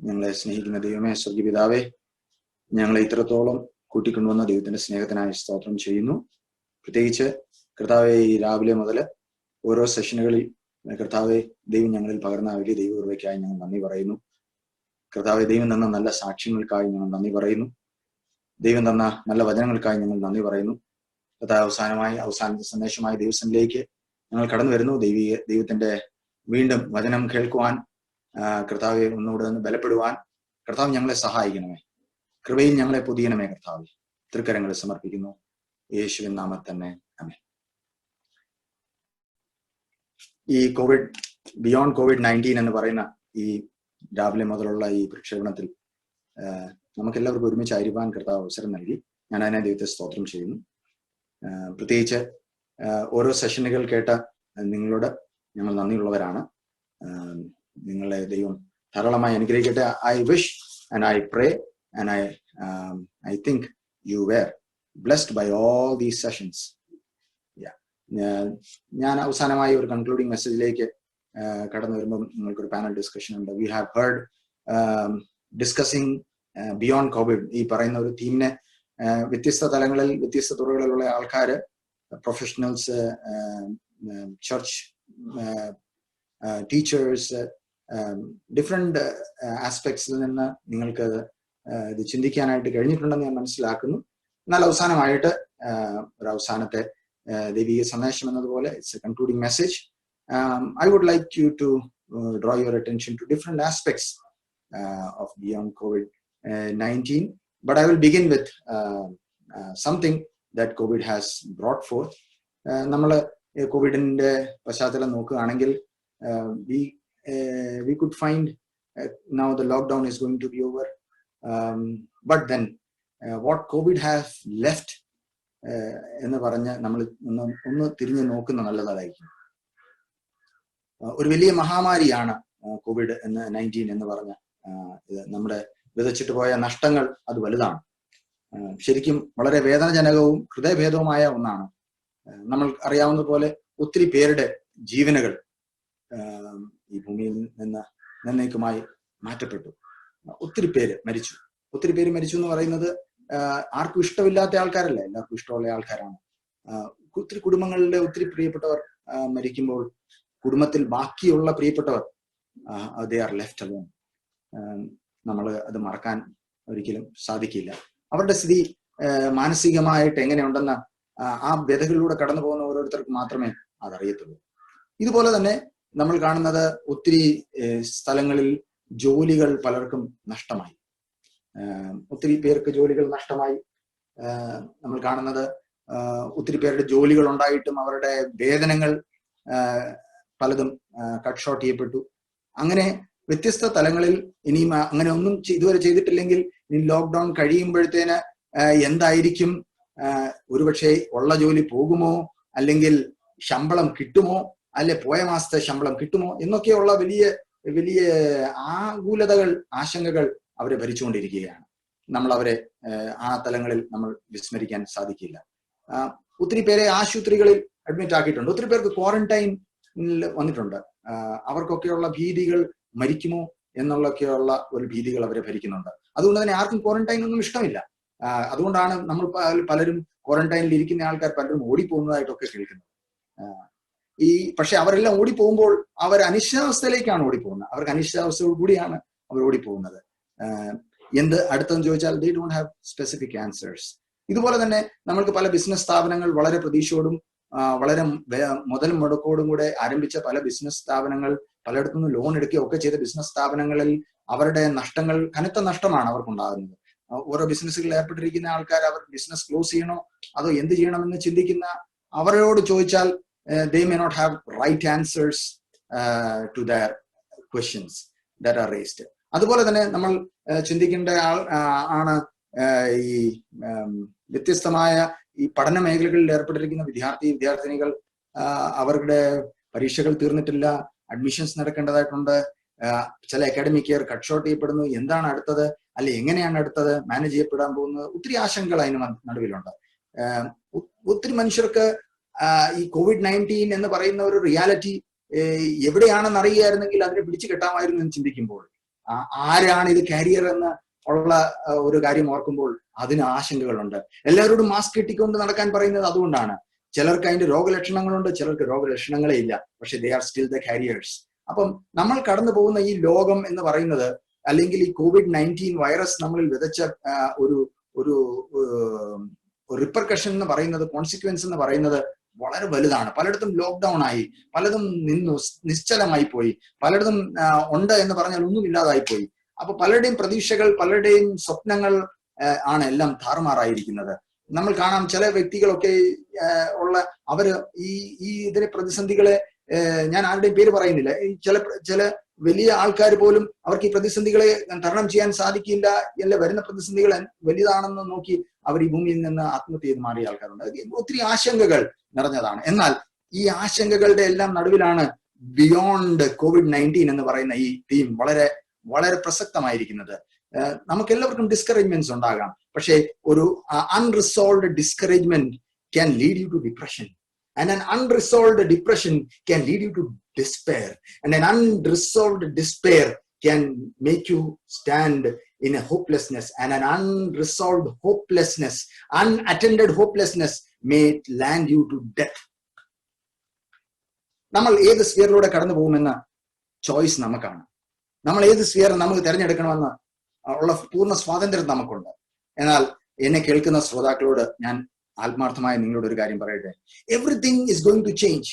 ഞങ്ങളെ സ്നേഹിക്കുന്ന ദൈവമേ, സ്വർഗീയപിതാവേ, ഞങ്ങളെ ഇത്രത്തോളം കൂട്ടിക്കൊണ്ടുവന്ന ദൈവത്തിന്റെ സ്നേഹത്തിനായി സ്തോത്രം ചെയ്യുന്നു. പ്രത്യേകിച്ച് കർത്താവെ, ഈ രാവിലെ മുതൽ ഓരോ സെഷനുകളിൽ കർത്താവെ ദൈവം ഞങ്ങളിൽ പകർന്ന വലിയ ദൈവകൃപയ്ക്കായി ഞങ്ങൾ നന്ദി പറയുന്നു. കർത്താവെ, ദൈവം തന്ന നല്ല സാക്ഷ്യങ്ങൾക്കായി ഞങ്ങൾ നന്ദി പറയുന്നു. ദൈവം തന്ന നല്ല വചനങ്ങൾക്കായി ഞങ്ങൾ നന്ദി പറയുന്നു. കർത്താവ് അവസാനത്തെ സന്ദേശമായ ദിവസത്തിലേക്ക് ഞങ്ങൾ കടന്നു വരുന്നു. ദൈവത്തിന്റെ വീണ്ടും വചനം കേൾക്കുവാൻ കർത്താവെ ഒന്നുകൂടെ ഒന്ന് ബലപ്പെടുവാൻ കർത്താവ് ഞങ്ങളെ സഹായിക്കണമേ. കൃപയിൽ ഞങ്ങളെ പൊതിയണമേ. കർത്താവ് തൃക്കരങ്ങളെ സമർപ്പിക്കുന്നു, യേശുവിൻ നാമത്തിൽ തന്നെ, ആമേൻ. ഈ ബിയോണ്ട് COVID-19 എന്ന് പറയുന്ന ഈ രാവിലെ മുതലുള്ള ഈ പ്രക്ഷേപണത്തിൽ നമുക്കെല്ലാവർക്കും ഒരുമിച്ചായിരിക്കാൻ കർത്താവ് അവസരം നൽകി. ഞാൻ അതിനെ ദൈവത്തെ സ്തോത്രം ചെയ്യുന്നു. പ്രത്യേകിച്ച് ഓരോ സെഷനുകൾ കേട്ട നിങ്ങളോട് ഞങ്ങൾ നന്ദിയുള്ളവരാണ്. നിങ്ങളെ ദൈവം ധാരാളമായി അനുഗ്രഹിക്കട്ടെ. I wish and I pray and I think you were blessed by all these sessions. ഞാൻ അവസാനമായി ഒരു കൺക്ലൂഡിംഗ് മെസ്സേജിലേക്ക് കടന്നു വരുമ്പോൾ നിങ്ങൾക്കൊരു പാനൽ ഡിസ്കഷൻ ഉണ്ട്. We have heard discussing beyond Covid. ഈ പറയുന്ന ഒരു തീമിനെ വ്യത്യസ്ത തലങ്ങളിൽ വ്യത്യസ്ത തുറകളിലുള്ള ആൾക്കാർ, പ്രൊഫഷണൽസ്, ചർച്ച് ടീച്ചേഴ്സ്, ഡിഫറെന്റ് ആസ്പെക്ട്സിൽ നിന്ന് നിങ്ങൾക്ക് ഇത് ചിന്തിക്കാനായിട്ട് കഴിഞ്ഞിട്ടുണ്ടെന്ന് ഞാൻ മനസ്സിലാക്കുന്നു. എന്നാൽ അവസാനമായിട്ട് ഒരു അവസാനത്തെ ദൈവിക സന്ദേശം എന്നതുപോലെ it's A concluding message. I would like you to draw your attention to different aspects of beyond COVID-19, but I will begin with something that COVID has brought forth. നമ്മൾ കോവിഡിന്റെ പശ്ചാത്തലം നോക്കുകയാണെങ്കിൽ we could find now the lockdown is going to be over, but then what COVID has left എന്ന് പറഞ്ഞ് നമ്മൾ ഒന്ന് തിരിഞ്ഞു നോക്കുന്ന നല്ലതായിരിക്കും. ഒരു വലിയ മഹാമാരിയാണ് COVID-19 എന്ന് പറഞ്ഞ ഇത്. നമ്മുടെ വിതച്ചിട്ട് പോയ നഷ്ടങ്ങൾ അത് വലുതാണ്. ശരിക്കും വളരെ വേദനാജനകവും ഹൃദയഭേദവുമായ ഒന്നാണ്. നമ്മൾ അറിയാവുന്ന പോലെ ഒത്തിരി പേരുടെ ജീവനുകൾ ഈ ഭൂമിയിൽ നിന്ന് എന്നേക്കുമായി മാറ്റപ്പെട്ടു. ഒത്തിരി പേര് മരിച്ചു. ഒത്തിരി പേര് മരിച്ചു എന്ന് പറയുന്നത് ആർക്കും ഇഷ്ടമില്ലാത്ത ആൾക്കാരല്ല, എല്ലാവർക്കും ഇഷ്ടമുള്ള ആൾക്കാരാണ്. ഒത്തിരി കുടുംബങ്ങളിലെ ഒത്തിരി പ്രിയപ്പെട്ടവർ മരിക്കുമ്പോൾ കുടുംബത്തിൽ ബാക്കിയുള്ള പ്രിയപ്പെട്ടവർ ദേ ആർ ലെഫ്റ്റ് അലോൺ. നമ്മൾ അത് മറക്കാൻ ഒരിക്കലും സാധിക്കില്ല. അവരുടെ സ്ഥിതി മാനസികമായിട്ട് എങ്ങനെയുണ്ടെന്ന് ആ വ്യതകളിലൂടെ കടന്നു പോകുന്ന ഓരോരുത്തർക്ക് മാത്രമേ അതറിയത്തുള്ളൂ. ഇതുപോലെ തന്നെ നമ്മൾ കാണുന്നത് ഒത്തിരി സ്ഥലങ്ങളിൽ ജോലികൾ പലർക്കും നഷ്ടമായി. ഒത്തിരി പേർക്ക് ജോലികൾ നഷ്ടമായി. നമ്മൾ കാണുന്നത് ഒത്തിരി പേരുടെ ജോലികൾ ഉണ്ടായിട്ടും അവരുടെ വേതനങ്ങൾ പലതും കട്ട് ഷോർട്ട് ചെയ്യപ്പെട്ടു. അങ്ങനെ വ്യത്യസ്ത തലങ്ങളിൽ ഇനിയും അങ്ങനെ ഒന്നും ഇതുവരെ ചെയ്തിട്ടില്ലെങ്കിൽ ഇനി ലോക്ക്ഡൌൺ കഴിയുമ്പോഴത്തേന് എന്തായിരിക്കും, ഒരുപക്ഷെ ഉള്ള ജോലി പോകുമോ, അല്ലെങ്കിൽ ശമ്പളം കിട്ടുമോ, അല്ലെ പോയ മാസത്തെ ശമ്പളം കിട്ടുമോ എന്നൊക്കെയുള്ള വലിയ വലിയ ആകുലതകൾ, ആശങ്കകൾ അവരെ ഭരിച്ചുകൊണ്ടിരിക്കുകയാണ്. നമ്മൾ അവരെ ആ തലങ്ങളിൽ നമ്മൾ വിസ്മരിക്കാൻ സാധിക്കില്ല. ഒത്തിരി പേരെ ആശുപത്രികളിൽ അഡ്മിറ്റ് ആക്കിയിട്ടുണ്ട്. ഒത്തിരി പേർക്ക് ക്വാറന്റൈൻ വന്നിട്ടുണ്ട്. അവർക്കൊക്കെയുള്ള ഭീതികൾ, മരിക്കുമോ എന്നുള്ളൊക്കെയുള്ള ഒരു ഭീതികൾ അവരെ ഭരിക്കുന്നുണ്ട്. അതുകൊണ്ട് തന്നെ ആർക്കും ക്വാറന്റൈൻ ഒന്നും ഇഷ്ടമില്ല. അതുകൊണ്ടാണ് നമ്മൾ പലരും ക്വാറന്റൈനിൽ ഇരിക്കുന്ന ആൾക്കാർ പലരും ഓടിപ്പോകുന്നതായിട്ടൊക്കെ കേൾക്കുന്നത്. പക്ഷെ അവരെല്ലാം ഓടിപ്പോകുമ്പോൾ അവർ അനിശ്ചിതാവസ്ഥയിലേക്കാണ് ഓടിപ്പോകുന്നത്. അവർക്ക് അനിശ്ചിതാവസ്ഥയോട് കൂടിയാണ് അവർ ഓടിപ്പോകുന്നത്. എന്ത് അടുത്തെന്ന് ചോദിച്ചാൽ they don't have specific answers. ഇതുപോലെ തന്നെ നമ്മൾക്ക് പല ബിസിനസ് സ്ഥാപനങ്ങൾ വളരെ പ്രതീക്ഷയോടും വളരെ മുതൽ മുടക്കോടും കൂടെ ആരംഭിച്ച പല ബിസിനസ് സ്ഥാപനങ്ങൾ, പലയിടത്തുനിന്ന് ലോൺ എടുക്കുകയും ഒക്കെ ചെയ്ത ബിസിനസ് സ്ഥാപനങ്ങളിൽ അവരുടെ നഷ്ടങ്ങൾ, കനത്ത നഷ്ടമാണ് അവർക്കുണ്ടാകുന്നത്. ഓരോ ബിസിനസ്സുകളിൽ ഏർപ്പെട്ടിരിക്കുന്ന ആൾക്കാർ അവർ ബിസിനസ് ക്ലോസ് ചെയ്യണോ അതോ എന്ത് ചെയ്യണമെന്ന് ചിന്തിക്കുന്ന അവരോട് ചോദിച്ചാൽ they may not have right answers to their questions that are raised. അതുപോലെ തന്നെ നമ്മൾ ചിന്തിക്കേണ്ട ആണ് ഈ വ്യത്യസ്തമായ ഈ പഠന മേഖലകളിൽ ഏർപ്പെട്ടിരിക്കുന്ന വിദ്യാർത്ഥിനികൾ. അവരുടെ പരീക്ഷകൾ തീർന്നിട്ടില്ല, അഡ്മിഷൻസ് നടക്കേണ്ടതായിട്ടുണ്ട്. ചില അക്കാഡമിക് ഇയർ കട്ട് ഷോർട്ട് ചെയ്യപ്പെടുന്നു. എന്താണ് അടുത്തത്, അല്ലെ എങ്ങനെയാണ് അടുത്തത് മാനേജ് ചെയ്യപ്പെടാൻ പോകുന്നത്? ഒത്തിരി ആശങ്കകൾ അതിന് നടുവിലുണ്ട്. ഒത്തിരി മനുഷ്യർക്ക് ഈ COVID-19 എന്ന് പറയുന്ന ഒരു റിയാലിറ്റി എവിടെയാണെന്ന് അറിയുകയായിരുന്നെങ്കിൽ അതിനെ പിടിച്ചു കെട്ടാമായിരുന്നു എന്ന് ചിന്തിക്കുമ്പോൾ ആരാണ് ഇത് കാരിയർ എന്ന് ഉള്ള ഒരു കാര്യം ഓർക്കുമ്പോൾ അതിന് ആശങ്കകളുണ്ട്. എല്ലാവരോടും മാസ്ക് ഇട്ടിക്കൊണ്ട് നടക്കാൻ പറയുന്നത് അതുകൊണ്ടാണ്. ചിലർക്ക് അതിന്റെ രോഗലക്ഷണങ്ങളുണ്ട്, ചിലർക്ക് രോഗലക്ഷണങ്ങളേ ഇല്ല, പക്ഷെ they are still the carriers. അപ്പം നമ്മൾ കടന്നു പോകുന്ന ഈ ലോകം എന്ന് പറയുന്നത്, അല്ലെങ്കിൽ ഈ COVID-19 വൈറസ് നമ്മളിൽ വിതച്ച ഒരു ഒരു റിപ്പർക്കഷൻ എന്ന് പറയുന്നത്, കോൺസിക്വൻസ് എന്ന് പറയുന്നത് വളരെ വലുതാണ്. പലയിടത്തും ലോക്ക്ഡൌൺ ആയി, പലതും നിശ്ചലമായി പോയി, പലയിടത്തും ഉണ്ട് എന്ന് പറഞ്ഞാൽ ഒന്നുമില്ലാതായി പോയി. അപ്പൊ പലരുടെയും പ്രതീക്ഷകൾ, പലരുടെയും സ്വപ്നങ്ങൾ ആണ് എല്ലാം താറുമാറായിരിക്കുന്നത്. നമ്മൾ കാണാം ചില വ്യക്തികളൊക്കെ അവര് ഈ ഇതിലെ പ്രതിസന്ധികളെ, ഞാൻ ആരുടെയും പേര് പറയുന്നില്ല, ചില വലിയ ആൾക്കാർ പോലും അവർക്ക് ഈ പ്രതിസന്ധികളെ തരണം ചെയ്യാൻ സാധിക്കില്ല, അല്ലെ വരുന്ന പ്രതിസന്ധികൾ വലുതാണെന്ന് നോക്കി അവർ ഈ ഭൂമിയിൽ നിന്ന് ആത്മഹത്യ ചെയ്ത് മാറിയ ആൾക്കാരുണ്ട്. ഒത്തിരി ആശങ്കകൾ നിറഞ്ഞതാണ്. എന്നാൽ ഈ ആശങ്കകളുടെ എല്ലാം നടുവിലാണ് ബിയോണ്ട് COVID-19 എന്ന് പറയുന്ന ഈ തീം വളരെ വളരെ പ്രസക്തമായിരിക്കുന്നത്. നമുക്ക് എല്ലാവർക്കും ഡിസ്കറേജ്മെന്റ്സ് ഉണ്ടാകാം, പക്ഷേ ഒരു unresolved discouragement can lead you to depression, and an unresolved depression can lead you to despair, and an unresolved despair can make you stand in a hopelessness, and an unresolved hopelessness, unattended hopelessness may land you to death. നമ്മൾ ഏത് സ്ഫിയറിലൂടെ കടന്നു പോകുമെന്ന choice നമുക്കാണ്. നമ്മൾ ഏത് sphere നമുക്ക് തിരഞ്ഞെടുക്കണമെന്ന് ഉള്ള പൂർണ്ണ സ്വാതന്ത്ര്യം നമുക്കുണ്ട്. എന്നാൽ എന്നെ കേൾക്കുന്ന ശ്രോതാക്കളോട് ഞാൻ ആത്മാർത്ഥമായി നിങ്ങളോട് ഒരു കാര്യം പറയട്ടെ. Everything is going to change.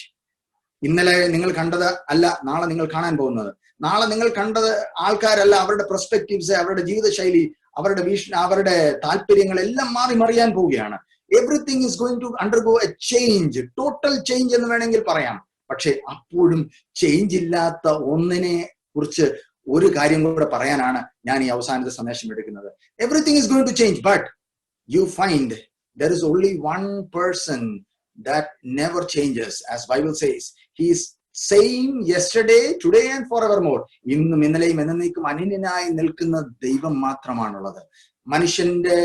ഇന്നലെ നിങ്ങൾ കണ്ടത് അല്ല നാളെ നിങ്ങൾ കാണാൻ പോകുന്നത്. നാളെ നിങ്ങൾ കണ്ടത് ആൾക്കാരല്ല, അവരുടെ പെർസ്പെക്റ്റീവ്സ്, അവരുടെ ജീവിതശൈലി, അവരുടെ അവരുടെ താല്പര്യങ്ങൾ എല്ലാം മാറി മറിയാൻ പോവുകയാണ്. Everything is going to undergo a change, total change എന്ന് വേണമെങ്കിൽ പറയാം. പക്ഷെ അപ്പോഴും ചേഞ്ച് ഇല്ലാത്ത ഒന്നിനെ കുറിച്ച് ഒരു കാര്യം കൂടെ പറയാനാണ് ഞാൻ ഈ അവസാനത്തെ സന്ദേശം എടുക്കുന്നത്. Everything is going to change, but you find there is only one person that never changes. As Bible says, he is same yesterday, today and forevermore. ഇന്നും ഇന്നലെയും എന്നേക്കും അനന്യനായി നിൽക്കുന്ന ദൈവം മാത്രമാണുള്ളത്. മനുഷ്യന്റെ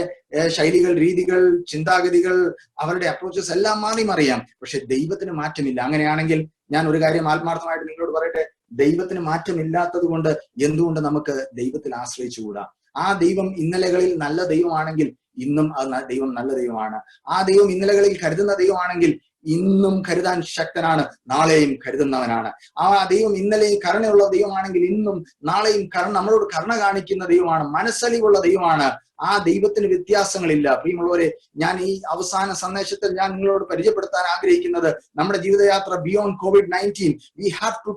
ശൈലികൾ, രീതികൾ, ചിന്താഗതികൾ, അവരുടെ അപ്രോച്ചസ് എല്ലാം മാറി മറിയാം, പക്ഷെ ദൈവത്തിന് മാറ്റമില്ല. അങ്ങനെയാണെങ്കിൽ ഞാൻ ഒരു കാര്യം ആത്മാർത്ഥമായിട്ട് നിങ്ങളോട് പറയട്ടെ, ദൈവത്തിന് മാറ്റമില്ലാത്തത് കൊണ്ട് എന്തുകൊണ്ട് നമുക്ക് ദൈവത്തിൽ ആശ്രയിച്ചുകൂടാ? ആ ദൈവം ഇന്നലകളിൽ നല്ല ദൈവമാണെങ്കിൽ ഇന്നും ദൈവം നല്ല ദൈവമാണ്. ആ ദൈവം ഇന്നലകളിൽ കരുതുന്ന ദൈവമാണെങ്കിൽ ഇന്നും കരുതാൻ ശക്തനാണ്, നാളെയും കരുതുന്നവനാണ്. ആ ദൈവം ഇന്നലെയും കരുണയുള്ള ദൈവമാണെങ്കിൽ ഇന്നും നാളെയും നമ്മളോട് കരുണ കാണിക്കുന്ന ദൈവമാണ്, മനസ്സലിവുള്ള ദൈവമാണ്. ആ ദൈവത്തിന് വ്യത്യാസങ്ങളില്ല. പ്രിയമുള്ളവരെ, ഞാൻ ഈ അവസാന സന്ദേശത്തിൽ ഞാൻ നിങ്ങളോട് പരിചയപ്പെടുത്താൻ ആഗ്രഹിക്കുന്നത് നമ്മുടെ ജീവിതയാത്ര beyond COVID-19. We have to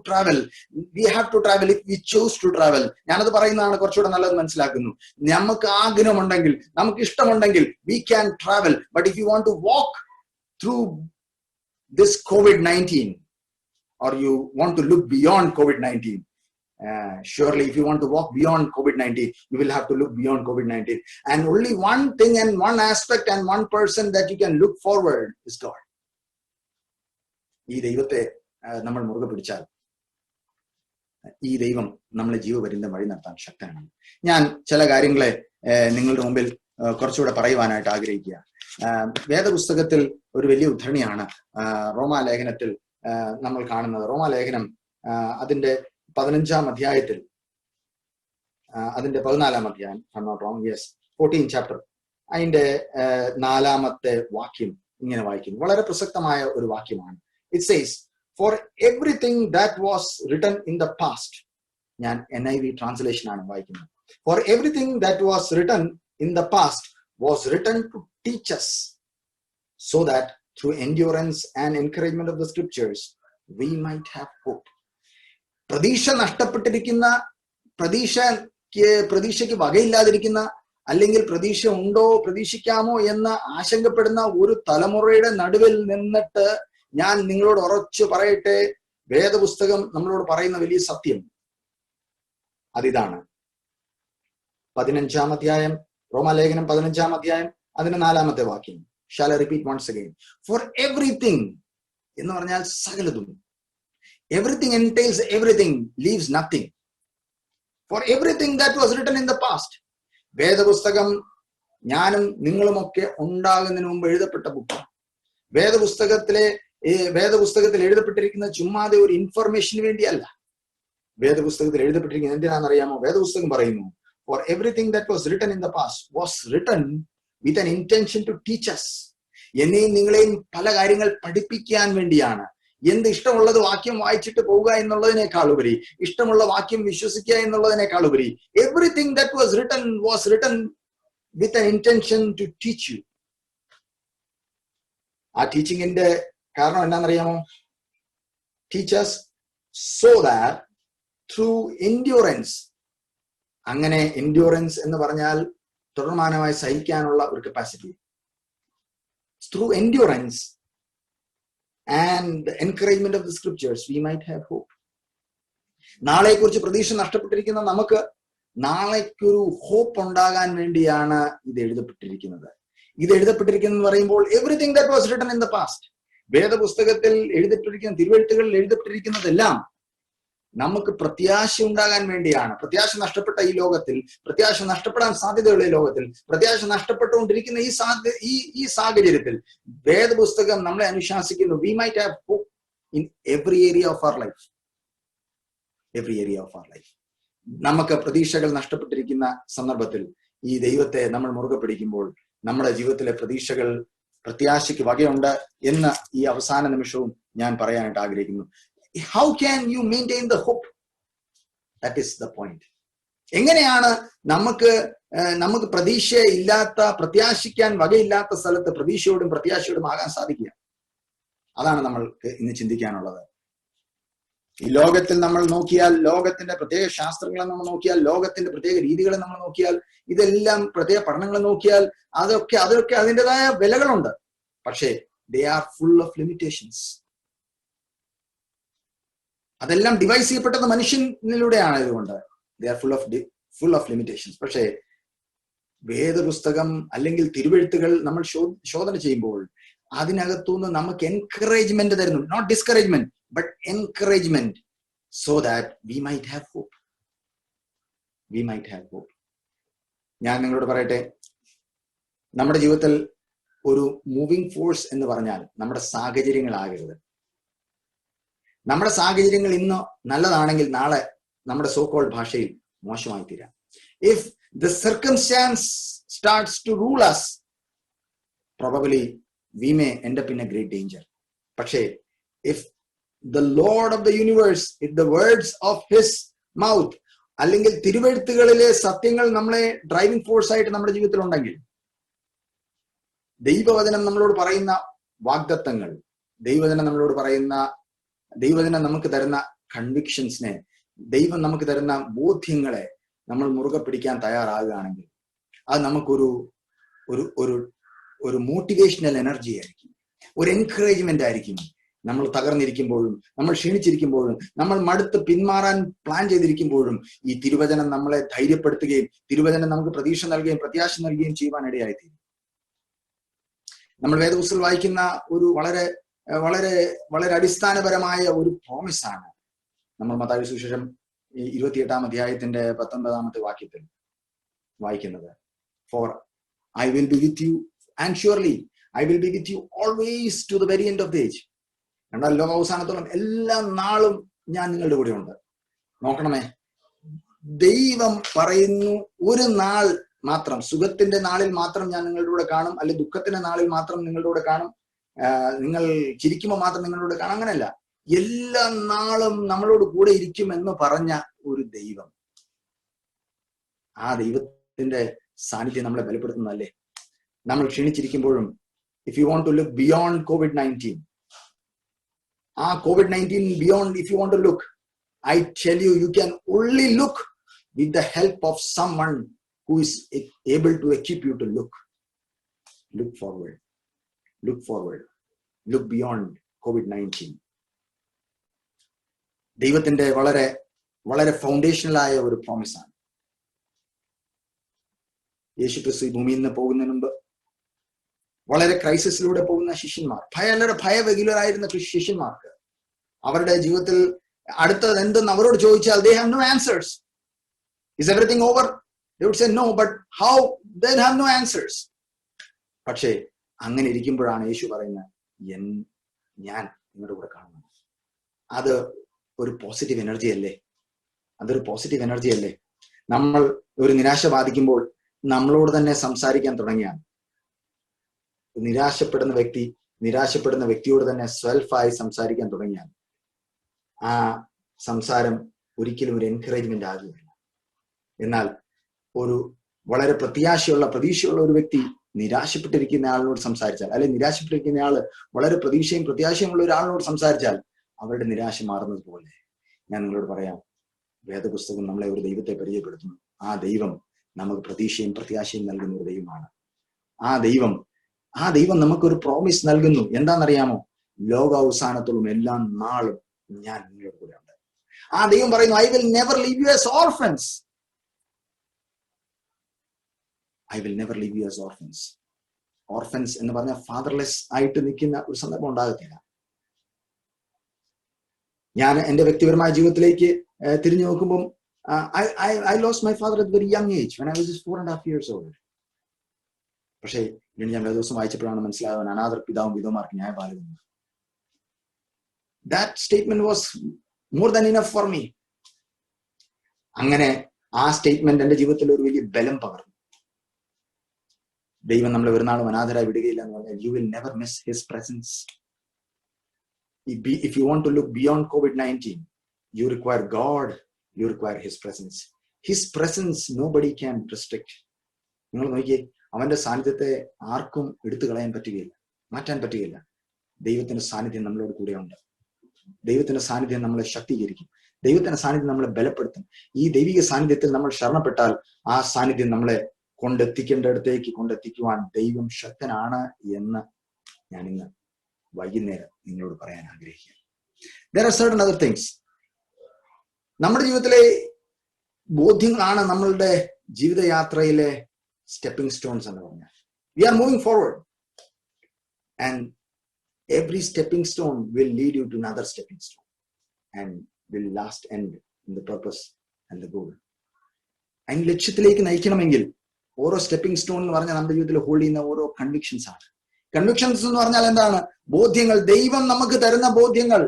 travel if we choose to travel. ഞാനത് പറയുന്നതാണ് കുറച്ചുകൂടെ നല്ലത് മനസ്സിലാക്കുന്നു. നമുക്ക് ആഗ്രഹമുണ്ടെങ്കിൽ, നമുക്ക് ഇഷ്ടമുണ്ടെങ്കിൽ we can travel. But if you want to walk through this COVID-19, or you want to look beyond COVID-19, surely if you want to walk beyond COVID-19, you will have to look beyond COVID-19. And only one thing and one aspect and one person that you can look forward is God. ഈ ദൈവത്തെ നമ്മൾ മുറുകെ പിടിച്ചാൽ ഈ ദൈവം നമ്മളെ ജീവപര്യന്തം വഴി നടത്താൻ ശക്തനാണ്. ഞാൻ ചില കാര്യങ്ങളെ നിങ്ങളുടെ മുമ്പിൽ കുറച്ചുകൂടെ പറയുവാനായിട്ട് ആഗ്രഹിക്കുക. വേദപുസ്തകത്തിൽ ഒരു വലിയ ഉദ്ധരണിയാണ് റോമാലേഖനത്തിൽ നമ്മൾ കാണുന്നത്. റോമാലേഖനം അതിന്റെ 15-ാം അധ്യായത്തിൽ, അതിന്റെ 14-ാം അധ്യായം, 14th chapter, അതിന്റെ 4-ാമത്തെ വാക്യം ഇങ്ങനെ വായിക്കുന്നു. വളരെ പ്രസക്തമായ ഒരു വാക്യമാണ്. It says, four everything that was written in the past. ഞാൻ NIV ട്രാൻസ്ലേഷൻ ആണ് വായിക്കുന്നത്. Four everything that was written in the past was written to teach us, so that through endurance and encouragement of the scriptures we might have hope. പ്രതീക്ഷ നഷ്ടപ്പെട്ടിരിക്കുന്ന, പ്രതീക്ഷയ്ക്ക് വകയില്ലാതിരിക്കുന്ന, അല്ലെങ്കിൽ പ്രതീക്ഷ ഉണ്ടോ, പ്രതീക്ഷിക്കാമോ എന്ന് ആശങ്കപ്പെടുന്ന ഒരു തലമുറയുടെ നടുവിൽ നിന്നിട്ട് ഞാൻ നിങ്ങളോട് ഉറച്ചു പറയട്ടെ, വേദപുസ്തകം നമ്മളോട് പറയുന്ന വലിയ സത്യം അതിതാണ്. 15-ാം അധ്യായം, റോമാലേഖനം 15-ാം അധ്യായം, അതിന്റെ 4-ാമത്തെ വാക്യം. Shall I repeat once again? For everything എന്ന് പറഞ്ഞാൽ സകലതും. Everything entails everything, leaves nothing. For everything that was written in the past. വേദപുസ്തകം ഞാനും നിങ്ങളുമൊക്കെ ഉണ്ടാകുന്നതിന് മുമ്പ് എഴുതപ്പെട്ട ബുക്കാണ്. വേദപുസ്തകത്തിൽ എഴുതപ്പെട്ടിരിക്കുന്ന ചുമ്മാതെ ഒരു ഇൻഫർമേഷന് വേണ്ടിയല്ല. വേദപുസ്തകത്തിൽ എഴുതപ്പെട്ടിരിക്കുന്നത് എന്തിനാണെന്നറിയാമോ? വേദപുസ്തകം പറയുന്നു, for everything that was written in the past was written with an intention to teach us. എന്നെയും നിങ്ങളെയും പല കാര്യങ്ങൾ പഠിപ്പിക്കാൻ വേണ്ടിയാണ്. എന്ത് ഇഷ്ടമുള്ളത് വാക്യം വായിച്ചിട്ട് പോവുക എന്നുള്ളതിനേക്കാൾ ഉപരി, ഇഷ്ടമുള്ള വാക്യം വിശ്വസിക്കുക എന്നുള്ളതിനേക്കാൾ ഉപരി, everything that was written with an intention to teach you. ആ ടീച്ചിങ്ങിന്റെ കാരണം എന്താണെന്നറിയാമോ? Teach us so that through endurance, അങ്ങനെ എൻഡ്യൂറൻസ് എന്ന് പറഞ്ഞാൽ തുടർമാനമായി സഹിക്കാനുള്ള ഒരു capacity, through endurance and the encouragement of the scriptures we might have hope. നാളെക്കുറിച്ച് പ്രതീക്ഷ നഷ്ടപ്പെട്ടിരിക്കുന്ന നമുക്ക് നാളേക്കൊരു ഹോപ്പ് ഉണ്ടാകാൻ വേണ്ടിയാണ് ഇത് എഴുതപ്പെട്ടിരിക്കുന്നത്. ഇത് എഴുതപ്പെട്ടിരിക്കുന്നത് പറയുമ്പോൾ everything that was written in the past, വേദപുസ്തകത്തിൽ എഴുതപ്പെട്ടിരിക്കുന്ന, തിരുവെഴുത്തുകളിൽ എഴുതപ്പെട്ടിരിക്കുന്നതെല്ലാം നമുക്ക് പ്രത്യാശ ഉണ്ടാകാൻ വേണ്ടിയാണ്. പ്രത്യാശ നഷ്ടപ്പെട്ട ഈ ലോകത്തിൽ, പ്രത്യാശ നഷ്ടപ്പെടാൻ സാധ്യതയുള്ള ഈ ലോകത്തിൽ, പ്രത്യാശ നഷ്ടപ്പെട്ടുകൊണ്ടിരിക്കുന്ന ഈ സാഹചര്യത്തിൽ വേദപുസ്തകം നമ്മളെ അനുശാസിക്കുന്നു, we might have hope in every area of our life. Every area of our life. നമുക്ക് പ്രതീക്ഷകൾ നഷ്ടപ്പെട്ടിരിക്കുന്ന സന്ദർഭത്തിൽ ഈ ദൈവത്തെ നമ്മൾ മുറുകെ പിടിക്കുമ്പോൾ നമ്മുടെ ജീവിതത്തിലെ പ്രത്യാശയ്ക്ക് വകയുണ്ട് എന്ന് ഈ അവസാന നിമിഷവും ഞാൻ പറയാനായിട്ട് ആഗ്രഹിക്കുന്നു. How can you maintain the hope? That is the point. എങ്ങനെയാണ് നമുക്ക് പ്രതീക്ഷയില്ലാത്ത, പ്രത്യാശിക്കാൻ വകയില്ലാത്ത സ്ഥലത്ത് പ്രതീക്ഷയോടും പ്രത്യാശയോടും ആകാൻ സാധിക്കുക? അതാണ് നമ്മൾക്ക് ഇന്ന് ചിന്തിക്കാനുള്ളത്. ഈ ലോകത്തിൽ നമ്മൾ നോക്കിയാൽ, ലോകത്തിന്റെ പ്രത്യേക ശാസ്ത്രങ്ങളെ നമ്മൾ നോക്കിയാൽ, ലോകത്തിന്റെ പ്രത്യേക രീതികളെ നമ്മൾ നോക്കിയാൽ, ഇതെല്ലാം പ്രത്യേക പഠനങ്ങൾ നോക്കിയാൽ അതൊക്കെ അതിൻ്റെതായ വിലകളുണ്ട്. പക്ഷേ they are full of limitations. അതെല്ലാം ഡിവൈസ് ചെയ്യപ്പെട്ടത് മനുഷ്യനിലൂടെയാണ്. ഇതുകൊണ്ട് they are full of limitations. പക്ഷേ വേദപുസ്തകം അല്ലെങ്കിൽ തിരുവെഴുത്തുകൾ നമ്മൾ ശോധന ചെയ്യുമ്പോൾ അതിനകത്തുനിന്ന് നമുക്ക് എൻകറേജ്മെന്റ് തരുന്നു. Not discouragement, but encouragement, so that we might have hope. We might have hope. ഞാൻ നിങ്ങളോട് പറയട്ടെ, നമ്മുടെ ജീവിതത്തിൽ ഒരു മൂവിങ് ഫോഴ്സ് എന്ന് പറഞ്ഞാൽ നമ്മുടെ സാഹചര്യങ്ങളാകരുത്. നമ്മുടെ സാഹചര്യങ്ങൾ ഇന്ന് നല്ലതാണെങ്കിൽ നാളെ നമ്മുടെ സോ കോൾഡ് ഭാഷയിൽ മോശമായി തീരാം. If the circumstance starts to rule us, probably we may end up in a great danger. പക്ഷേ if the Lord of the universe, if the words of his mouth, അല്ലെങ്കിൽ തിരുവെഴുത്തുകളിലെ സത്യങ്ങൾ നമ്മളെ ഡ്രൈവിംഗ് ഫോഴ്സ് ആയിട്ട് നമ്മുടെ ജീവിതത്തിൽ ഉണ്ടെങ്കിൽ, ദൈവവചനം നമ്മളോട് പറയുന്ന വാഗ്ദത്തങ്ങൾ, ദൈവവചനം നമുക്ക് തരുന്ന കൺവിക്ഷൻസിനെ, ദൈവം നമുക്ക് തരുന്ന ബോധ്യങ്ങളെ നമ്മൾ മുറുകെ പിടിക്കാൻ തയ്യാറാകുകയാണെങ്കിൽ അത് നമുക്കൊരു ഒരു മോട്ടിവേഷണൽ എനർജി ആയിരിക്കും, ഒരു എൻകറേജ്മെന്റ് ആയിരിക്കും. നമ്മൾ തകർന്നിരിക്കുമ്പോഴും, നമ്മൾ ക്ഷീണിച്ചിരിക്കുമ്പോഴും, നമ്മൾ മടുത്ത് പിന്മാറാൻ പ്ലാൻ ചെയ്തിരിക്കുമ്പോഴും ഈ തിരുവചനം നമ്മളെ ധൈര്യപ്പെടുത്തുകയും തിരുവചനം നമുക്ക് പ്രതീക്ഷ നൽകുകയും പ്രത്യാശ നൽകുകയും ചെയ്യുവാനിടയായിത്തീരും. നമ്മൾ വേദപുസ്തകത്തിൽ വായിക്കുന്ന ഒരു വളരെ വളരെ വളരെ അടിസ്ഥാനപരമായ ഒരു പ്രോമിസ് ആണ് നമ്മൾ മത്തായി സുവിശേഷം 28-ാം അധ്യായത്തിന്റെ 19-ാമത്തെ വാക്യത്തിൽ വായിക്കുന്നത്. For I will be with you and surely I will be with you always to the very end of the age. എന്നാൽ ലോകാവസാനത്തോളം എല്ലാ നാളും ഞാൻ നിങ്ങളുടെ കൂടെ ഉണ്ട്. നോക്കണമേ, ദൈവം പറയുന്നു ഒരു നാൾ മാത്രം, സുഖത്തിന്റെ നാളിൽ മാത്രം ഞാൻ നിങ്ങളുടെ കൂടെ കാണും, അല്ലെങ്കിൽ ദുഃഖത്തിന്റെ നാളിൽ മാത്രം നിങ്ങളുടെ കൂടെ കാണും, നിങ്ങൾ ചിരിക്കുമ്പോൾ മാത്രം നിങ്ങളുടെ കൂടെ കാണും. അങ്ങനെയല്ല, എല്ലാ നാളും നമ്മളോട് കൂടെ ഇരിക്കും എന്ന് പറഞ്ഞ ഒരു ദൈവം. ആ ദൈവത്തിന്റെ സാന്നിധ്യം നമ്മളെ ബലപ്പെടുത്തുന്നതല്ലേ? നമ്മൾ ക്ഷീണിച്ചിരിക്കുമ്പോഴും, if you want to look beyond COVID-19, ആ COVID-19 beyond, if you want to look, I tell you, you can only look with the help of someone who is able to equip you to look. Look forward. Look forward. Look beyond COVID-19. ദൈവത്തിന്റെ വളരെ വളരെ ഫൗണ്ടേഷണലായ ഒരു പ്രോമിസാണ്. യേശുക്രിസ്തു ഭൂമിയിൽ നിന്ന് പോകുന്നതിന് മുമ്പ് വളരെ ക്രൈസിസിലൂടെ പോകുന്ന ശിഷ്യന്മാർ, ഭയവിഹുലരായിരുന്ന ശിഷ്യന്മാർക്ക് അവരുടെ ജീവിതത്തിൽ അടുത്തത് എന്തെന്ന് അവരോട് ചോദിച്ചാൽ they have no answers. Is everything over? They would say no, but how? They have no answers. പക്ഷേ അങ്ങനെ ഇരിക്കുമ്പോഴാണ് യേശു പറയുന്നത്, ഞാൻ നിങ്ങളുടെ കൂടെ കാണുന്നു. അത് ഒരു പോസിറ്റീവ് എനർജി അല്ലേ? അതൊരു പോസിറ്റീവ് എനർജി അല്ലേ? നമ്മൾ ഒരു നിരാശ ബാധിക്കുമ്പോൾ നമ്മളോട് തന്നെ സംസാരിക്കാൻ തുടങ്ങിയാൽ, നിരാശപ്പെടുന്ന വ്യക്തിയോട് തന്നെ സെൽഫായി സംസാരിക്കാൻ തുടങ്ങിയാൽ ആ സംസാരം ഒരിക്കലും ഒരു എൻകറേജ്മെന്റ് ആകുകയില്ല. എന്നാൽ ഒരു വളരെ പ്രതീക്ഷയുള്ള ഒരു വ്യക്തി നിരാശപ്പെട്ടിരിക്കുന്ന ആളിനോട് സംസാരിച്ചാൽ, അല്ലെങ്കിൽ നിരാശപ്പെട്ടിരിക്കുന്ന ആള് വളരെ പ്രത്യാശയുമുള്ള ഒരാളിനോട് സംസാരിച്ചാൽ അവരുടെ നിരാശ മാറുന്നത് പോലെ, ഞാൻ നിങ്ങളോട് പറയാം, വേദപുസ്തകം നമ്മളെ ഒരു ദൈവത്തെ പരിചയപ്പെടുത്തുന്നു. ആ ദൈവം നമുക്ക് പ്രത്യാശയും നൽകുന്ന ഒരു ദൈവമാണ്. ആ ദൈവം നമുക്കൊരു പ്രോമിസ് നൽകുന്നു. എന്താണെന്നറിയാമോ? ലോകാവസാനത്തോളം എല്ലാ നാളും ഞാൻ നിങ്ങളുടെ കൂടെ ഉണ്ട്. ആ ദൈവം പറയുന്നു, I will never leave U as orphans. I will never leave U as orphans. Orphans എന്ന് പറഞ്ഞാൽ ഫാദർലെസ് ആയിട്ട് നിൽക്കുന്ന ഒരു സന്ദർഭം ഉണ്ടാകത്തില്ല. ഞാൻ എന്റെ വ്യക്തിപരമായ ജീവിതത്തിലേക്ക് തിരിഞ്ഞു നോക്കുമ്പോൾ I lost my father at a very young age when I was just 4.5 years old. പക്ഷേ ഞാൻ ദിവസം വായിച്ചപ്പോഴാണ് മനസ്സിലാകുന്നത്, അനാഥർ പിതാവും വിധവമാർക്ക് ന്യായപാലകനും. That statement was more than enough for me. അങ്ങനെ ആ സ്റ്റേറ്റ്മെന്റ് എന്റെ ജീവിതത്തിൽ ഒരു വലിയ ബലം പകർന്നു. ദൈവം നമ്മളെ ഒരു നാളും അനാഥരായി വിടുകയില്ല എന്ന് പറഞ്ഞാൽ you will never miss his presence. If you want to look beyond COVID-19, you require God, you require his presence. His presence nobody can restrict. നിങ്ങൾ നോക്കിയേ, അവന്റെ സാന്നിധ്യത്തെ ആർക്കും എടുത്തു കളയാൻ പറ്റുകയില്ല, മാറ്റാൻ പറ്റുകയില്ല. ദൈവത്തിന്റെ സാന്നിധ്യം നമ്മളോട് കൂടെയുണ്ട്. ദൈവത്തിന്റെ സാന്നിധ്യം നമ്മളെ ശക്തീകരിക്കും. ദൈവത്തിന്റെ സാന്നിധ്യം നമ്മളെ ബലപ്പെടുത്തും. ഈ ദൈവിക സാന്നിധ്യത്തിൽ നമ്മൾ ശരണപ്പെട്ടാൽ ആ സാന്നിധ്യം നമ്മളെ കൊണ്ടെത്തിക്കേണ്ടടുത്തേക്ക് കൊണ്ടെത്തിക്കുവാൻ ദൈവം ശക്തനാണ് എന്ന് ഞാൻ ഇന്ന് വൈകുന്നേരം നിങ്ങളോട് പറയാൻ ആഗ്രഹിക്കുന്നു. There are certain other things. നമ്മുടെ ജീവിതത്തിലെ ബോധ്യങ്ങളാണ് നമ്മളുടെ ജീവിതയാത്രയിലെ സ്റ്റെപ്പിംഗ് സ്റ്റോൺസ് എന്ന് പറഞ്ഞാൽ. We are moving forward and every stepping stone will lead you to another stepping stone and will last end in the purpose and the goal. അതിന് ലക്ഷ്യത്തിലേക്ക് നയിക്കണമെങ്കിൽ ഓരോ stepping stone എന്ന് പറഞ്ഞാൽ നമ്മുടെ ജീവിതത്തിൽ ഹോൾഡ് ചെയ്യുന്ന ഓരോ കൺവിക്ഷൻസ് ആണ്. കൺവിക്ഷൻസ് എന്ന് പറഞ്ഞാൽ എന്താണ്? ബോധ്യങ്ങൾ. ദൈവം നമുക്ക് തരുന്ന ബോധ്യങ്ങൾ,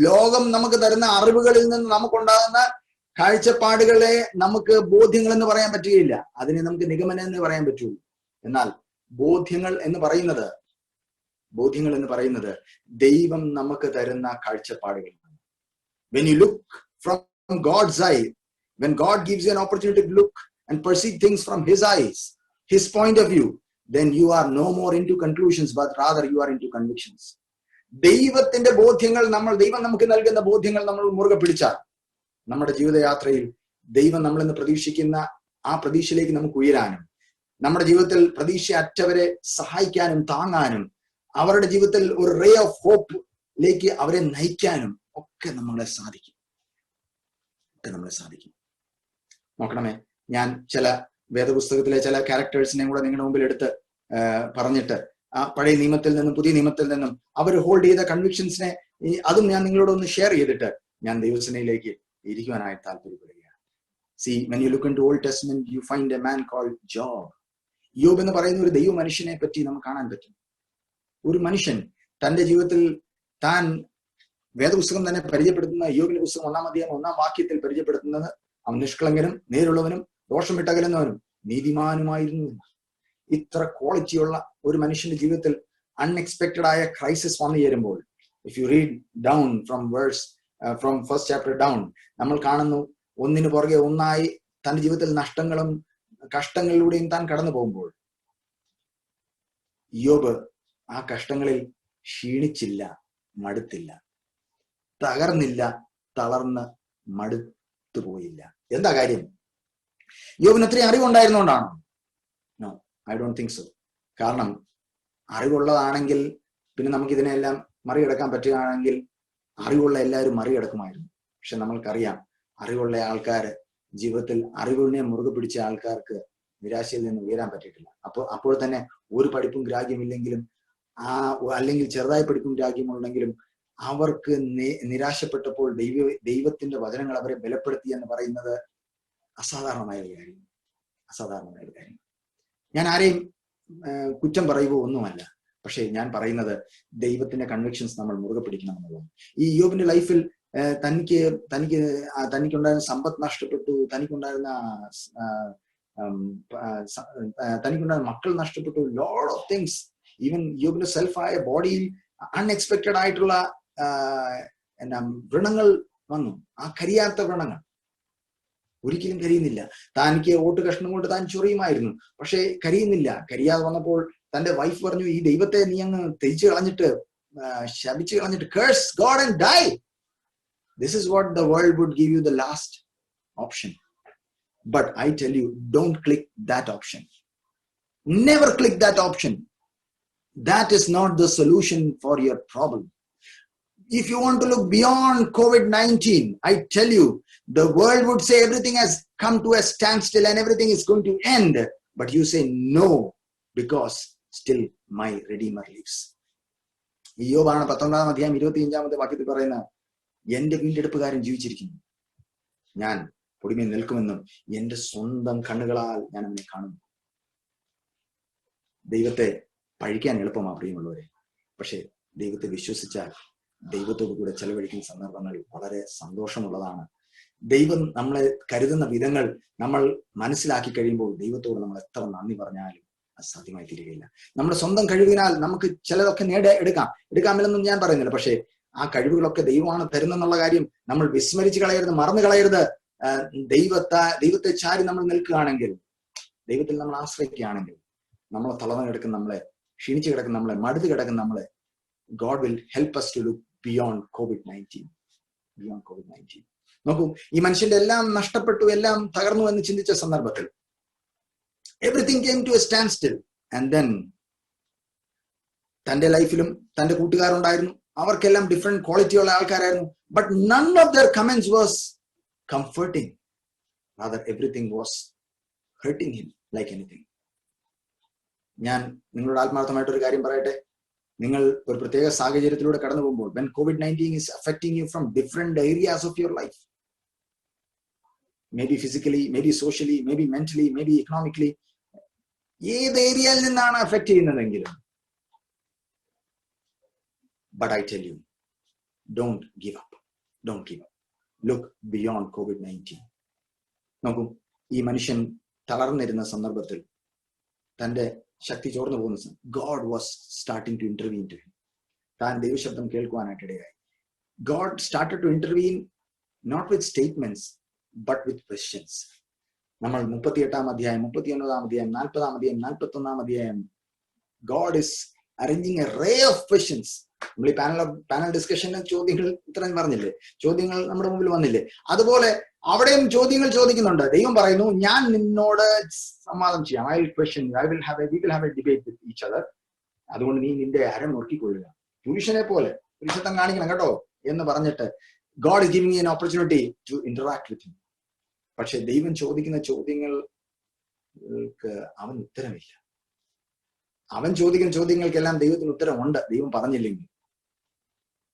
ലോകം നമുക്ക് തരുന്ന അറിവുകളിൽ നിന്ന് നമുക്കുണ്ടാകുന്ന കാഴ്ചപ്പാടുകളെ നമുക്ക് ബോധ്യങ്ങൾ എന്ന് പറയാൻ പറ്റുകയില്ല. അതിനെ നമുക്ക് നിഗമനം എന്ന് പറയാൻ പറ്റുള്ളൂ. എന്നാൽ ബോധ്യങ്ങൾ എന്ന് പറയുന്നത് ദൈവം നമുക്ക് തരുന്ന കാഴ്ചപ്പാടുകളാണ്. When you look from God's eye, when God gives you an opportunity to look and perceive things from his eyes, his point of view, then you are no more into conclusions, but rather you are into convictions. ദൈവത്തിന്റെ ബോധ്യങ്ങൾ, ദൈവം നമുക്ക് നൽകുന്ന ബോധ്യങ്ങൾ നമ്മൾ മുറുകെ പിടിച്ചാൽ നമ്മുടെ ജീവിതയാത്രയിൽ ദൈവം നമ്മളിന്ന് പ്രതീക്ഷിക്കുന്ന ആ പ്രതീക്ഷയിലേക്ക് നമുക്ക് ഉയരാനും, നമ്മുടെ ജീവിതത്തിൽ പ്രതീക്ഷ അറ്റവരെ സഹായിക്കാനും താങ്ങാനും, അവരുടെ ജീവിതത്തിൽ ഒരു റേ ഓഫ് ഹോപ്പിലേക്ക് അവരെ നയിക്കാനും ഒക്കെ നമ്മളെ സാധിക്കും. നോക്കണമേ, ഞാൻ ചില വേദപുസ്തകത്തിലെ ചില ക്യാരക്ടേഴ്സിനെ കൂടെ നിങ്ങളുടെ മുമ്പിൽ എടുത്ത് പറഞ്ഞിട്ട് ആ പഴയ നിയമത്തിൽ നിന്നും പുതിയ നിയമത്തിൽ നിന്നും അവർ ഹോൾഡ് ചെയ്ത കൺവിക്ഷൻസിനെ അതും ഞാൻ നിങ്ങളോടൊന്ന് ഷെയർ ചെയ്തിട്ട് ഞാൻ ദൈവസേനയിലേക്ക് ഇരിക്കുവാനായി താല്പര്യപ്പെടുകയാണ്. See, when you look into Old Testament, you find a man called Job. യോബ് എന്ന് പറയുന്ന ഒരു ദൈവ മനുഷ്യനെ പറ്റി നമുക്ക് കാണാൻ പറ്റും. ഒരു മനുഷ്യൻ തന്റെ ജീവിതത്തിൽ താൻ വേദപുസ്തകം തന്നെ പരിചയപ്പെടുത്തുന്ന യോബിന്റെ പുസ്തകം 1-ാം അധ്യായം 1-ാം വാക്യത്തിൽ പരിചയപ്പെടുത്തുന്നത് അവൻ നിഷ്കളങ്കനും നേരുള്ളവനും ദോഷം വിട്ടകലുന്നവനും നീതിമാനുമായിരുന്നു. ഇത്ര ക്വാളിറ്റിയുള്ള ഒരു മനുഷ്യന്റെ ജീവിതത്തിൽ അൺഎക്സ്പെക്റ്റഡ് ആയ ക്രൈസിസ് വന്നു ചേരുമ്പോൾ, if you read down from first chapter down, നമ്മൾ കാണുന്നു ഒന്നിനു പുറകെ ഒന്നായി തന്റെ ജീവിതത്തിൽ നഷ്ടങ്ങളും കഷ്ടങ്ങളിലൂടെയും താൻ കടന്നു പോകുമ്പോൾ യോബ് ആ കഷ്ടങ്ങളിൽ ക്ഷീണിച്ചില്ല, മടുത്തില്ല, തകർന്നില്ല, തളർന്ന് മടുത്തു പോയില്ല. എന്താ കാര്യം? യോബിന് അത്രയും അറിവുണ്ടായിരുന്നുകൊണ്ടാണോ? No, I don't think so. കാരണം അറിവുള്ളതാണെങ്കിൽ പിന്നെ നമുക്ക് ഇതിനെല്ലാം മറികടക്കാൻ പറ്റുകയാണെങ്കിൽ അറിവുള്ള എല്ലാവരും മറികടക്കുമായിരുന്നു. പക്ഷെ നമ്മൾക്കറിയാം, അറിവുള്ള ആൾക്കാര് ജീവിതത്തിൽ അറിവിനെ മുറുകെ പിടിച്ച ആൾക്കാർക്ക് നിരാശയിൽ നിന്ന് ഉയരാൻ പറ്റിയിട്ടില്ല. അപ്പോൾ തന്നെ ഒരു പഠിപ്പും ഗ്രാഹ്യമില്ലെങ്കിലും അല്ലെങ്കിൽ ചെറുതായി പഠിപ്പും ഗ്രാഹ്യമുണ്ടെങ്കിലും അവർക്ക് നിരാശപ്പെട്ടപ്പോൾ ദൈവത്തിന്റെ വചനങ്ങൾ അവരെ ബലപ്പെടുത്തി എന്ന് പറയുന്നത് അസാധാരണമായ ഒരു കാര്യം. ഞാൻ ആരെയും കുറ്റം പറയുകയോ ഒന്നുമല്ല. പക്ഷെ ഞാൻ പറയുന്നത് ദൈവത്തിന്റെ കൺവിക്ഷൻസ് നമ്മൾ മുറുകെ പിടിക്കണം എന്നുള്ളതാണ്. ഈ യോബിന്റെ ലൈഫിൽ തനിക്കുണ്ടായിരുന്ന സമ്പത്ത് നഷ്ടപ്പെട്ടു, തനിക്കുണ്ടായിരുന്ന മക്കൾ നഷ്ടപ്പെട്ടു, ലോട്ട് ഓഫ് തിങ്സ്. ഈവൻ യോബിന്റെ സെൽഫായ ബോഡിയിൽ അൺഎക്സ്പെക്റ്റഡ് ആയിട്ടുള്ള വ്രണങ്ങൾ വന്നു. ആ കരിയാത്ത വ്രണങ്ങൾ, ഒരിക്കലും കരിയുന്നില്ല. താനിക്ക് ഓട്ട് കഷ്ണം കൊണ്ട് താൻ ചൊറിയുമായിരുന്നു, പക്ഷെ കരിയുന്നില്ല. കരിയാതെ വന്നപ്പോൾ തന്റെ വൈഫ് പറഞ്ഞു, ഈ ദൈവത്തെ നീ അങ്ങ് ത്യജിച്ചു കളഞ്ഞിട്ട്, ശപിച്ചു കളഞ്ഞിട്ട്, curse God and die. This is what the world would give you, the last option. But I tell you, don't click that option. Never click that option. That is not the solution for your problem. If you want to look beyond COVID-19, I tell you, the world would say everything has come to a standstill and everything is going to end. But you say no, because still my Redeemer lives. യോബാണ് 19-ാം അധ്യായം 25-ാമത്തെ വാക്യത്തിൽ പറയുന്ന, എന്റെ വീണ്ടെടുപ്പുകാരൻ ജീവിച്ചിരിക്കുന്നു, ഞാൻ പൊടിമേൽ നിൽക്കുമെന്നും എന്റെ സ്വന്തം കണ്ണുകളാൽ ഞാൻ അവനെ കാണുന്നു. ദൈവത്തെ പഴിക്കാൻ എളുപ്പമാണ് പ്രിയമുള്ളവരെ, പക്ഷെ ദൈവത്തെ വിശ്വസിച്ചാൽ ദൈവത്തോടു കൂടെ ചെലവഴിക്കുന്ന സന്ദർഭങ്ങൾ വളരെ സന്തോഷമുള്ളതാണ്. ദൈവം നമ്മളെ കരുതുന്ന വിധങ്ങൾ നമ്മൾ മനസ്സിലാക്കി കഴിയുമ്പോൾ ദൈവത്തോട് നമ്മൾ എത്ര നന്ദി പറഞ്ഞാലും അസാധ്യമായി തീരുകയില്ല. നമ്മുടെ സ്വന്തം കഴിവിനാൽ നമുക്ക് ചിലതൊക്കെ എടുക്കാമില്ലെന്നും ഞാൻ പറയുന്നില്ല, പക്ഷേ ആ കഴിവുകളൊക്കെ ദൈവമാണ് തരുന്നെന്നുള്ള കാര്യം നമ്മൾ വിസ്മരിച്ച് കളയരുത്, മറന്നു കളയരുത്. ദൈവത്തെ ചാരി നമ്മൾ നിൽക്കുകയാണെങ്കിൽ, ദൈവത്തിൽ നമ്മൾ ആശ്രയിക്കുകയാണെങ്കിൽ, നമ്മളെ തളർന്നു കിടക്കുന്ന, നമ്മളെ ക്ഷീണിച്ചു കിടക്കുന്ന, നമ്മളെ മടുത്ത് കിടക്കുന്ന നമ്മളെ, God will help us to look beyond COVID-19. Beyond COVID-19. നോക്കൂ, ഈ മനുഷ്യന്റെ എല്ലാം നഷ്ടപ്പെട്ടു, എല്ലാം തകർന്നു എന്ന് ചിന്തിച്ച സന്ദർഭത്തിൽ everything came to a standstill. And then തന്റെ ലൈഫിലും തന്റെ കൂട്ടുകാരുണ്ടായിരുന്നു, അവർക്കെല്ലാം ഡിഫറെന്റ് ക്വാളിറ്റി ഉള്ള ആൾക്കാരായിരുന്നു. But none of their comments was comforting. Rather, everything was hurting him like anything. ഞാൻ നിങ്ങളോട് ആത്മാർത്ഥമായിട്ടൊരു കാര്യം പറയട്ടെ. നിങ്ങൾ ഒരു പ്രത്യേക സാഹചര്യത്തിലൂടെ കടന്നു പോകുമ്പോൾ, when COVID-19 is affecting you from different areas of your life, maybe physically, maybe socially, maybe mentally, maybe economically, ഏത് ഏരിയയിൽ നിന്നാണ് affect ചെയ്യുന്നതെങ്കിലും, but I tell you, don't give up. Don't give up. Look beyond COVID-19. നോക്കൂ, ഈ മനുഷ്യൻ തളർന്നിരുന്ന സന്ദർഭത്തിൽ, തന്റെ ശക്തി ചോർന്നു പോകുന്ന, God was starting to intervene to him. താൻ ദൈവശബ്ദം കേൾക്കുവാനായിട്ടിടയായി. God started to intervene not with statements but with questions. നമ്മൾ 38-ാം അധ്യായം, 39-ാം അധ്യായം, 40-ാം അധ്യായം, 41-ാം അധ്യായം, God is arranging a array of questions. നമ്മൾ ഈ പാനൽ ഡിസ്കഷന് ചോദ്യങ്ങൾ ഉത്തരം പറഞ്ഞില്ലേ, ചോദ്യങ്ങൾ നമ്മുടെ മുമ്പിൽ വന്നില്ലേ, അതുപോലെ അവിടെയും ചോദ്യങ്ങൾ ചോദിക്കുന്നുണ്ട്. ദൈവം പറയുന്നു, ഞാൻ നിന്നോട് സംവാദം ചെയ്യാം. I will question you. We will have a debate with each other. അതുകൊണ്ട് നീ നിന്റെ അരം നോക്കിക്കൊള്ളുക, പുരുഷനെ പോലെ പുരുഷത്വം കാണിക്കണം കേട്ടോ എന്ന് പറഞ്ഞിട്ട് God is giving you an opportunity to interact with him. പക്ഷെ ദൈവം ചോദിക്കുന്ന ചോദ്യങ്ങൾക്ക് അവൻ ഉത്തരമില്ല. അവൻ ചോദിക്കുന്ന ചോദ്യങ്ങൾക്കെല്ലാം ദൈവത്തിന് ഉത്തരമുണ്ട്, ദൈവം പറഞ്ഞില്ലെങ്കിൽ.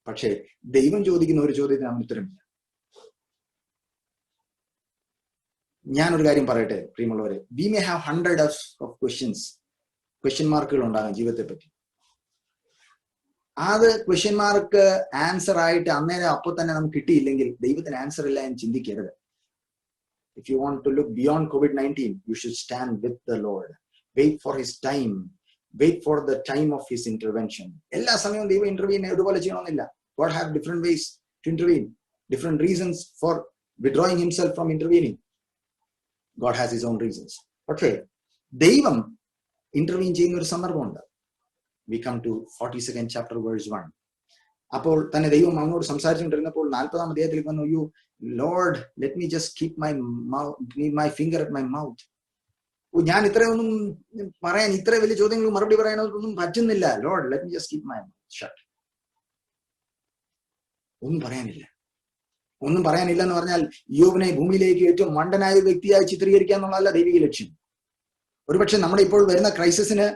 പക്ഷെ ദൈവം ചോദിക്കുന്ന ഒരു ചോദ്യത്തിന് അവൻ ഉത്തരമില്ല. ഞാനൊരു കാര്യം പറയട്ടെ പ്രിയമുള്ളവരെ, we may have hundred of question മാർക്കുകൾ ഉണ്ടാകാം ജീവിതത്തെ പറ്റി. അത് ക്വസ്റ്റ്യൻ മാർക്ക് ആൻസർ ആയിട്ട് അന്നേരം അപ്പൊ തന്നെ നമുക്ക് കിട്ടിയില്ലെങ്കിൽ ദൈവത്തിന് ആൻസർ ഇല്ല എന്ന് ചിന്തിക്കരുത്. If you want to look beyond COVID-19, you should stand with the Lord. Wait for his time. Wait for the time of his intervention. എല്ലാ സമയവും ദൈവം ഇന്റർവീൻ ഒരുപോലെ ചെയ്യണമെന്നില്ല. God has different ways to intervene, different reasons for withdrawing himself from intervening. God has his own reasons. പക്ഷേ ദൈവം intervene ചെയ്യുന്ന ഒരു സന്ദർഭമുണ്ട്. We come to 42nd chapter verse 1. അപ്പോൾ തന്നെ ദൈവം അവനോട് സംസാരിച്ചുകൊണ്ടിരുന്നപ്പോൾ 40-ാം അധ്യായത്തിൽ വന്നു, you Lord let me just keep my finger at my mouth. ഞാൻ ഇത്രയൊന്നും പറയാൻ, ഇത്ര വലിയ ചോദ്യങ്ങൾ മറുപടി പറയാനൊന്നും പറ്റുന്നില്ല. Lord let me just keep my mouth shut. ഒന്നും പറയാനില്ല എന്ന് പറഞ്ഞാൽ യോബിനെ ഭൂമിയിലേക്ക് ഏറ്റവും മണ്ടനായ വ്യക്തിയായി ചിത്രീകരിക്കുക എന്നുള്ളതല്ല ദൈവിക ലക്ഷ്യം. ഒരുപക്ഷെ നമ്മുടെ ഇപ്പോൾ വരുന്ന ക്രൈസിസിന്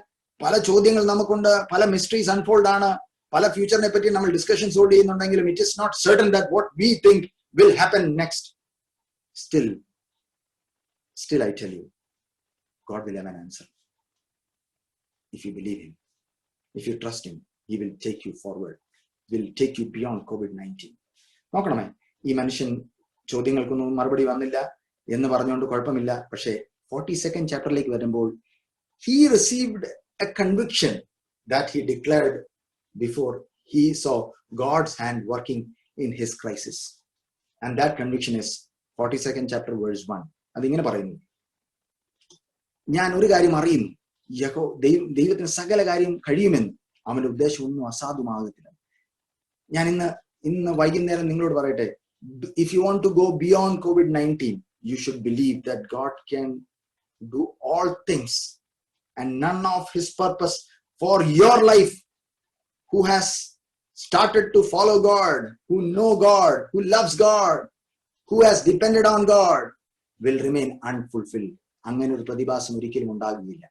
പല ചോദ്യങ്ങൾ നമുക്കുണ്ട്, പല മിസ്റ്ററീസ് അൺഫോൾഡ് ആണ്, പല ഫ്യൂച്ചറിനെ പറ്റി നമ്മൾ ഡിസ്കഷൻസ് ഹോൾഡ് ചെയ്യുന്നുണ്ടെങ്കിലും it is not certain that what we think will happen next. Still I tell you, God will have an answer. If you believe him, if you trust him, he will take you forward, will take you beyond COVID-19. നോക്കണമേ, ഈ മനുഷ്യൻ ചോദ്യങ്ങൾക്കൊന്നും മറുപടി വന്നില്ല എന്ന് പറഞ്ഞുകൊണ്ട് കുഴപ്പമില്ല. പക്ഷേ 42nd ചാപ്റ്ററിലേക്ക് വരുമ്പോൾ he received a conviction that he declared before he saw God's hand working in his crisis. And that conviction is 42nd chapter verse 1. അതിങ്ങനെ പറയുന്നു, ഞാൻ ഒരു കാര്യം അറിയുന്നു, ദൈവത്തിന് സകല കാര്യം കഴിയുമെന്ന്, അവന്റെ ഉദ്ദേശം ഒന്നും അസാധുമാകത്തില്ല. ഞാൻ ഇന്ന് വൈകുന്നേരം നിങ്ങളോട് പറയട്ടെ, if you want to go beyond COVID-19, you should believe that God can do all things, and none of his purpose for your life, who has started to follow God, who know God, who loves God, who has depended on God, will remain unfulfilled. അങ്ങനെ ഒരു പ്രതിഭാസം ഒരിക്കലും ഉണ്ടാകുകയില്ല.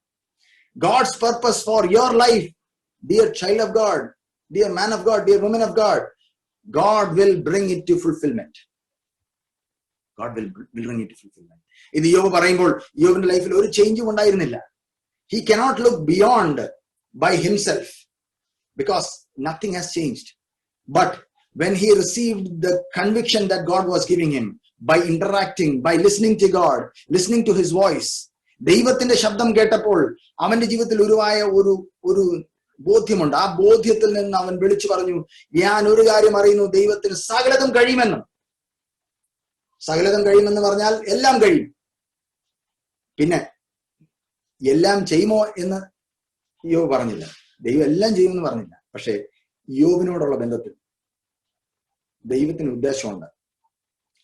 God's purpose for your life, dear child of God, dear man of God, dear woman of God, God will bring it to fulfillment. God will bring it to fulfillment. ഇത് യോബ് പറയുമ്പോൾ യോബിന്റെ ലൈഫിൽ ഒരു ചേഞ്ചും ഉണ്ടായിരുന്നില്ല. He cannot look beyond by himself because nothing has changed. But when he received the conviction that God was giving him by interacting, by listening to God, listening to his voice, ദൈവത്തിന്റെ ശബ്ദം കേട്ടപ്പോൾ അവന്റെ ജീവിതത്തിൽ ഉരുവായ ഒരു ബോധ്യമുണ്ട്. ആ ബോധ്യത്തിൽ നിന്ന് അവൻ വിളിച്ചു പറഞ്ഞു, ഞാൻ ഒരു കാര്യം അറിയുന്നു, ദൈവത്തിന് സകലതും കഴിയുമെന്ന്. സകലതും കഴിയുമെന്ന് പറഞ്ഞാൽ എല്ലാം കഴിയും. പിന്നെ എല്ലാം ചെയ്യുമോ എന്ന് യോബ് പറഞ്ഞില്ല, ദൈവം എല്ലാം ചെയ്യുമെന്ന് പറഞ്ഞില്ല. പക്ഷെ യോബിനോടുള്ള ബന്ധത്തിൽ ദൈവത്തിന് ഉദ്ദേശമുണ്ട്.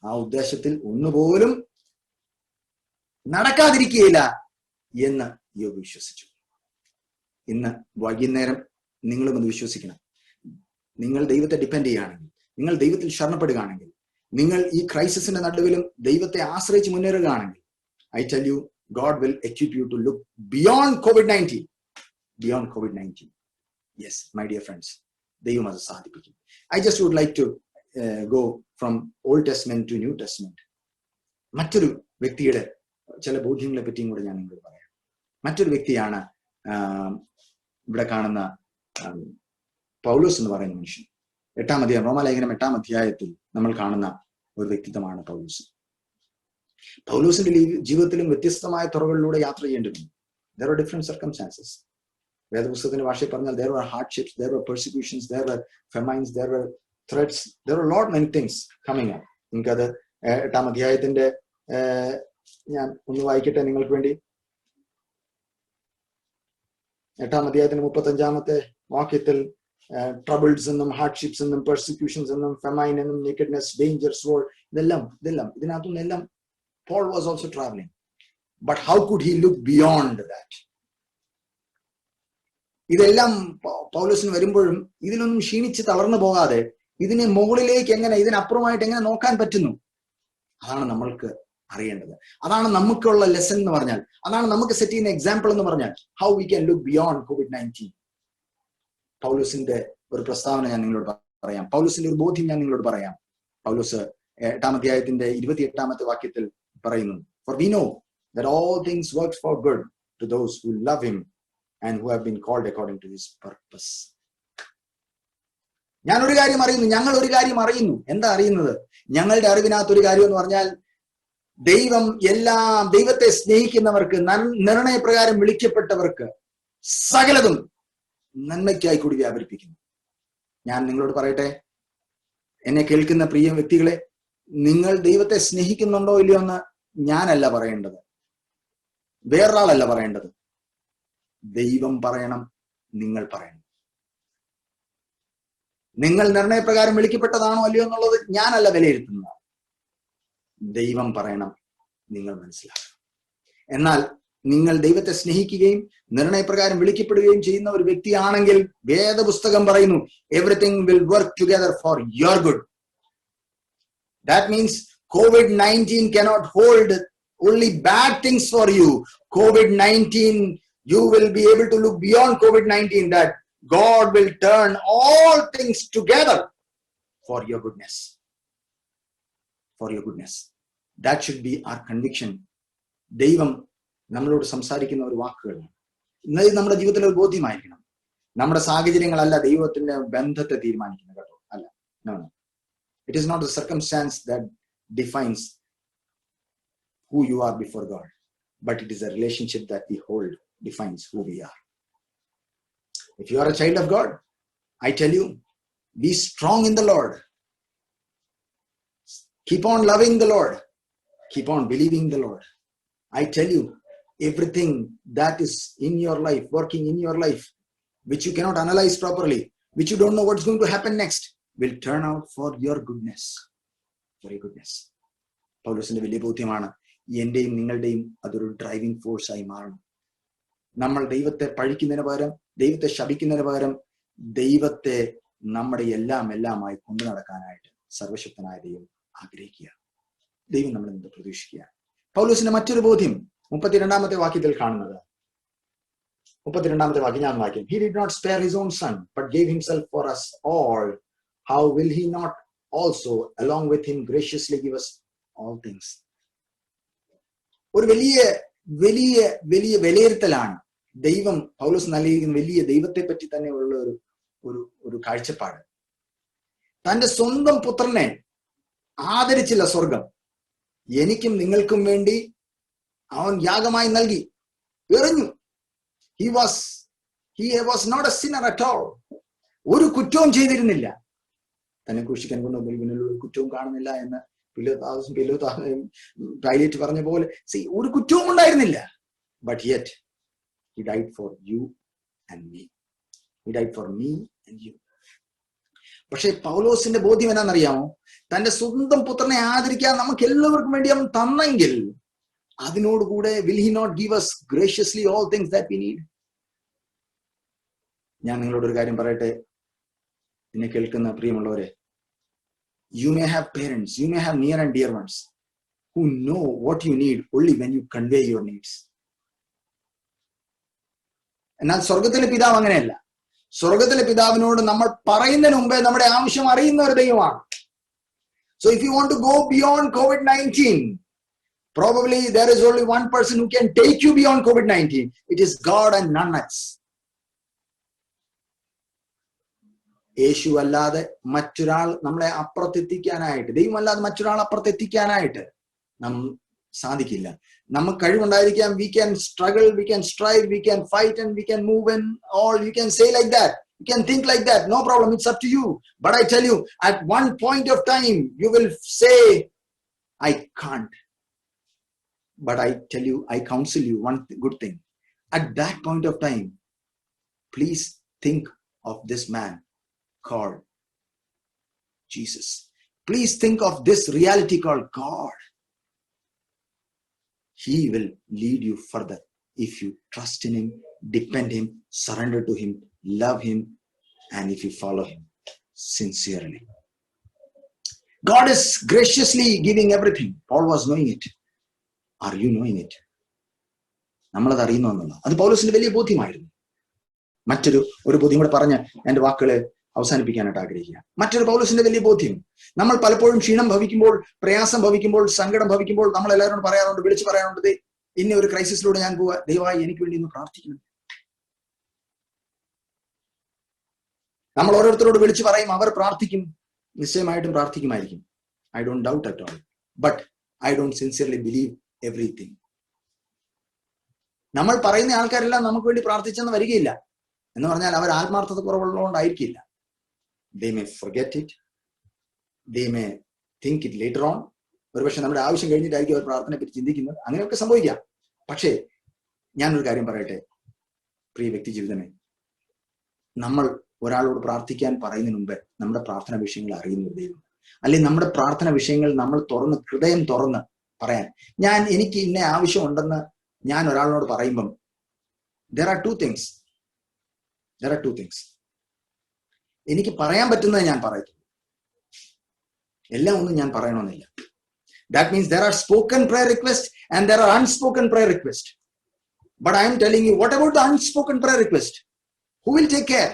ആ ഉദ്ദേശത്തിൽ ഒന്നുപോലും നടക്കാതിരിക്കുകയില്ല എന്ന് യോബ് വിശ്വസിച്ചു. ഇന്ന് വൈകുന്നേരം നിങ്ങളും അത് വിശ്വസിക്കണം. നിങ്ങൾ ദൈവത്തെ ഡിപ്പെൻഡ് ചെയ്യുകയാണെങ്കിൽ, നിങ്ങൾ ദൈവത്തിൽ ശരണപ്പെടുകയാണെങ്കിൽ, നിങ്ങൾ ഈ ക്രൈസിസിന്റെ നടുവിലും ദൈവത്തെ ആശ്രയിച്ച് മുന്നേറുകയാണെങ്കിൽ, I tell you, God will equip you to look beyond COVID-19. Beyond COVID-19. Yes, my dear friends, ദൈവം അത് സാധിപ്പിക്കും. I just would like to go from Old Testament to New Testament. മറ്റൊരു വ്യക്തിയുടെ ചില ബോധ്യങ്ങളെ പറ്റിയും കൂടെ ഞാൻ നിങ്ങളോട് പറയാം. മറ്റൊരു വ്യക്തിയാണ് ഇവിടെ കാണുന്ന പൗലോസ് എന്ന് പറയുന്ന മനുഷ്യൻ. 8-ാം അധ്യായം, റോമാലേഖനം 8-ാം അധ്യായത്തിൽ നമ്മൾ കാണുന്ന ഒരു വ്യക്തിത്വമാണ് പൗലോസ്. പൗലോസിന്റെ ജീവിതത്തിലും വ്യത്യസ്തമായ തുറകളിലൂടെ യാത്ര ചെയ്യേണ്ടി വന്നു. There were different circumstances. വേദപുസ്തകത്തിന്റെ ഭാഷയിൽ പറഞ്ഞാൽ there were hardships, there were persecutions, there were famines, there were threats, there were a lot many things coming up. നിങ്ങൾക്കത് 8-ാം അധ്യായത്തിന്റെ ഞാൻ ഒന്ന് വായിക്കട്ടെ നിങ്ങൾക്ക് വേണ്ടി. 8-ാം അധ്യായത്തിന്റെ 35-ാമത്തെ വാക്യത്തിൽ ട്രബിൾസ് എന്നും ഹാർഡ്ഷിപ്സ് എന്നും പെർസിക്യൂഷൻസ് എന്നും ഫെമൈൻ എന്നും നേക്കഡ്നെസ്, ഡേഞ്ചർ, സ്വോർഡ്, ഇതെല്ലാം ഇതിനകത്തുനിന്നെല്ലാം Paul was also traveling. But how could he look beyond that? ഇതെല്ലാം പൗലോസിന് വരുമ്പോഴും ഇതിലൊന്നും ക്ഷീണിച്ച് തളർന്നു പോകാതെ ഇതിനെ മുകളിലേക്ക് എങ്ങനെ, ഇതിനപ്പുറമായിട്ട് എങ്ങനെ നോക്കാൻ പറ്റുന്നു? അതാണ് നമ്മൾക്ക് അറിയേണ്ടത്. അതാണ് നമുക്കുള്ള ലെസൺ എന്ന് പറഞ്ഞാൽ, അതാണ് നമുക്ക് സെറ്റ് ചെയ്യുന്ന എക്സാമ്പിൾ എന്ന് പറഞ്ഞാൽ, how we can look beyond COVID-19. പൗലോസിന്റെ ഒരു പ്രസ്താവന ഞാൻ നിങ്ങളോട് പറയാം. പൗലോസിന്റെ ഒരു ബോധ്യം ഞാൻ നിങ്ങളോട് പറയാം. പൗലോസ് 8-ാം അധ്യായത്തിന്റെ 28-ാമത്തെ വാക്യത്തിൽ പറയുന്നു, for we know that all things work for good to those who love him and who have been called according to his purpose. ഞാൻ ഒരു കാര്യം അറിയുന്നു, ഞങ്ങൾ ഒരു കാര്യം അറിയുന്നു. എന്താ അറിയുന്നത്? ഞങ്ങളുടെ അറിവിനകത്ത് ഒരു കാര്യം എന്ന് പറഞ്ഞാൽ, ദൈവത്തെ സ്നേഹിക്കുന്നവർക്ക്, നിർണയപ്രകാരം വിളിക്കപ്പെട്ടവർക്ക് സകലതും നന്മയ്ക്കായി കൂടി വ്യാപരിപ്പിക്കുന്നു. ഞാൻ നിങ്ങളോട് പറയട്ടെ, എന്നെ കേൾക്കുന്ന പ്രിയ വ്യക്തികളെ, നിങ്ങൾ ദൈവത്തെ സ്നേഹിക്കുന്നുണ്ടോ ഇല്ലയോ എന്ന് ഞാനല്ല പറയേണ്ടത്, വേറൊരാളല്ല പറയേണ്ടത്. ദൈവം പറയണം, നിങ്ങൾ പറയണം. നിങ്ങൾ നിർണയപ്രകാരം വിളിക്കപ്പെട്ടതാണോ അല്ലയോ എന്നുള്ളത് ഞാനല്ല വിലയിരുത്തുന്നത്. ദൈവം പറയണം, നിങ്ങൾ മനസ്സിലാക്കണം. എന്നാൽ നിങ്ങൾ ദൈവത്തെ സ്നേഹിക്കുകയും നിർണയപ്രകാരം വിളിക്കപ്പെടുകയും ചെയ്യുന്ന ഒരു വ്യക്തിയാണെങ്കിൽ, വേദപുസ്തകം പറയുന്നു, everything will work together for your good. That means COVID-19 cannot hold only bad things for you. COVID-19, you will be able to look beyond COVID-19, that God will turn all things together for your goodness. For your goodness. That should be our conviction. ദൈവം നമ്മളോട് സംസാരിക്കുന്ന ഒരു വാക്കുകളാണ്. ഇന്നത് നമ്മുടെ ജീവിതത്തിൽ ഒരു ബോധ്യമായിരിക്കണം. നമ്മുടെ സാഹചര്യങ്ങളല്ല ദൈവത്തിന്റെ ബന്ധത്തെ തീരുമാനിക്കുന്നത്, കേട്ടോ. അല്ല, It is not the circumstance that defines who you are before God, but it is a relationship that we hold defines who we are. If you are a child of God, I tell you, be strong in the Lord. Keep on loving the Lord. Keep on believing the Lord. I tell you, everything that is in your life, working in your life, which you cannot analyze properly, which you don't know what's going to happen next, will turn out for your goodness. For your goodness. പൗലോസിന്റെ വലിയ ബോധ്യമാണ്, എന്റെയും നിങ്ങളുടെയും അതൊരു driving force ആയി മാറണം. നമ്മൾ ദൈവത്തെ പഴിക്കുന്നതിന് പകരം, ദൈവത്തെ ശപിക്കുന്നതിന് പകരം, ദൈവത്തെ നമ്മുടെ എല്ലാമായി കൊണ്ടു നടക്കാനായിട്ട് സർവശക്തനായ ദൈവം ആഗ്രഹിക്കുക. ദൈവം നമ്മളിൽ നിന്ന് പ്രതീക്ഷിക്കുക. പൗലോസിന്റെ മറ്റൊരു ബോധ്യം 32-ാമത്തെ വാക്യത്തിൽ കാണുന്നത്. 32-ാമത്തെ വാക്യം ഞാൻ വായിക്കും. He did not spare his own son, but gave himself for us all. How will he not also along with him graciously give us all things? ഒരു വലിയ വലിയ വലിയ വിലയിരുത്തലാണ് ദൈവം പൗലോസ് നൽകിയിരിക്കുന്ന. വലിയ ദൈവത്തെ പറ്റി തന്നെ ഉള്ള ഒരു കാഴ്ചപ്പാട്. തന്റെ സ്വന്തം പുത്രനെ ആദരിച്ചില്ല സ്വർഗം, എനിക്കും നിങ്ങൾക്കും വേണ്ടി അവൻ യാഗമായി നൽകി, എറിഞ്ഞു. He was not a sinner at all. ഒരു കുറ്റവും ചെയ്തിരുന്നില്ല. തന്നെ ക്രൂശിക്കാൻ കൊണ്ടുപോയി പിന്നിൽ ഒരു കുറ്റവും കാണുന്നില്ല എന്ന് പൈലേറ്റ് പറഞ്ഞ പോലെ ഒരു കുറ്റവും ഉണ്ടായിരുന്നില്ല. But yet he died for you and me. He died for me and you. പക്ഷെ പൗലോസിന്റെ ബോധ്യം എന്നാണെന്നറിയാമോ? തന്റെ സ്വന്തം പുത്രനെ ആദരിക്കാൻ നമുക്ക് എല്ലാവർക്കും വേണ്ടി അവൻ തന്നെങ്കിൽ അതിനോടുകൂടെ will he not give us graciously all things that we need? ഞാൻ നിങ്ങളോടൊരു കാര്യം പറയട്ടെ, എന്നെ കേൾക്കുന്ന പ്രിയമുള്ളവരെ, you may have parents, you may have near and dear ones who know what you need only when you convey your needs. എന്നാൽ സ്വർഗത്തിലെ പിതാവ് അങ്ങനെയല്ല. സ്വർഗത്തിലെ പിതാവിനോട് നമ്മൾ പറയുന്നതിന് മുമ്പേ നമ്മുടെ ആവശ്യം അറിയുന്ന ഒരു ദൈവമാണ്. So if you want to go beyond COVID-19, probably there is only one person who can take you beyond COVID-19. It is God and none else. യേശു അല്ലാതെ മറ്റൊരാൾ നമ്മളെ അപ്പുറത്തെത്തിക്കാനായിട്ട്, ദൈവമല്ലാതെ മറ്റൊരാൾ അപ്പുറത്തെത്തിക്കാനായിട്ട് സാധിക്കില്ല. നമുക്ക് കഴിവുണ്ടായിരിക്കാം. We can struggle, we can strive, we can fight and we can move and all. You can say like that, you can think like that, no problem, it's up to you. But I tell you, at one point of time you will say, I can't. But I tell you, I counsel you one good thing. At that point of time, please think of this man called Jesus. Please think of this reality called God. He will lead you further if you trust in him, depend him, surrender to him, love him, and if you follow him sincerely. God is graciously giving everything. Paul was knowing it. Are you knowing it? നമ്മളത് അറിയുന്നു എന്നുള്ള അത് പൗലോസിന്റെ വലിയ ബോധ്യമായിരുന്നു. ഒരു ബോധ്യം കൂടെ പറഞ്ഞ് എന്റെ വാക്കുകളെ അവസാനിപ്പിക്കാനായിട്ട് ആഗ്രഹിക്കുക. മറ്റൊരു പൗലോസിന്റെ വലിയ ബോധ്യം, നമ്മൾ പലപ്പോഴും ക്ഷീണം ഭവിക്കുമ്പോൾ, പ്രയാസം ഭവിക്കുമ്പോൾ, സങ്കടം ഭവിക്കുമ്പോൾ നമ്മൾ എല്ലാവരോടും പറയാറുണ്ട്, വിളിച്ചു പറയാറുണ്ട്, ഇന്ന ഒരു ക്രൈസിസിലൂടെ ഞാൻ പോവാ, ദയവായി എനിക്ക് വേണ്ടി ഒന്ന് പ്രാർത്ഥിക്കണം. നമ്മൾ ഓരോരുത്തരോട് വിളിച്ചു പറയും, അവർ പ്രാർത്ഥിക്കും, നിശ്ചയമായിട്ടും പ്രാർത്ഥിക്കുമായിരിക്കും. I don't doubt at all, but I don't sincerely believe everything. നമ്മൾ പറയുന്ന ആൾക്കാരെല്ലാം നമുക്ക് വേണ്ടി പ്രാർത്ഥിച്ചെന്ന് വരികയില്ല. എന്ന് പറഞ്ഞാൽ അവർ ആത്മാർത്ഥത കുറവുള്ളതുകൊണ്ടായിരിക്കില്ല. They may forget it. They may think it later on. ഒരുപക്ഷെ നമ്മുടെ ആവശ്യം കഴിഞ്ഞിട്ടായിരിക്കും അവർ പ്രാർത്ഥനയെ പറ്റി ചിന്തിക്കുന്നത്. അങ്ങനെയൊക്കെ സംഭവിക്കാം. പക്ഷേ ഞാനൊരു കാര്യം പറയട്ടെ, പ്രിയ വ്യക്തി ജീവിതമേ, നമ്മൾ ഒരാളോട് പ്രാർത്ഥിക്കാൻ പറയുന്നതിന് മുമ്പ് നമ്മുടെ പ്രാർത്ഥന വിഷയങ്ങൾ അറിയുന്ന ഒരു ദൈവം, അല്ലെങ്കിൽ നമ്മുടെ പ്രാർത്ഥന വിഷയങ്ങൾ നമ്മൾ ഹൃദയം തുറന്ന് പറയാൻ, എനിക്ക് ഇന്ന ആവശ്യമുണ്ടെന്ന് ഞാൻ ഒരാളിനോട് പറയുമ്പം there are two things. എനിക്ക് പറയാൻ പറ്റുന്നത് ഞാൻ പറയത്തുള്ളൂ, എല്ലാം ഒന്നും ഞാൻ പറയണമെന്നില്ല. That means there are spoken prayer requests and there are unspoken prayer requests. But I am telling you, what about the unspoken prayer request? Who will take care?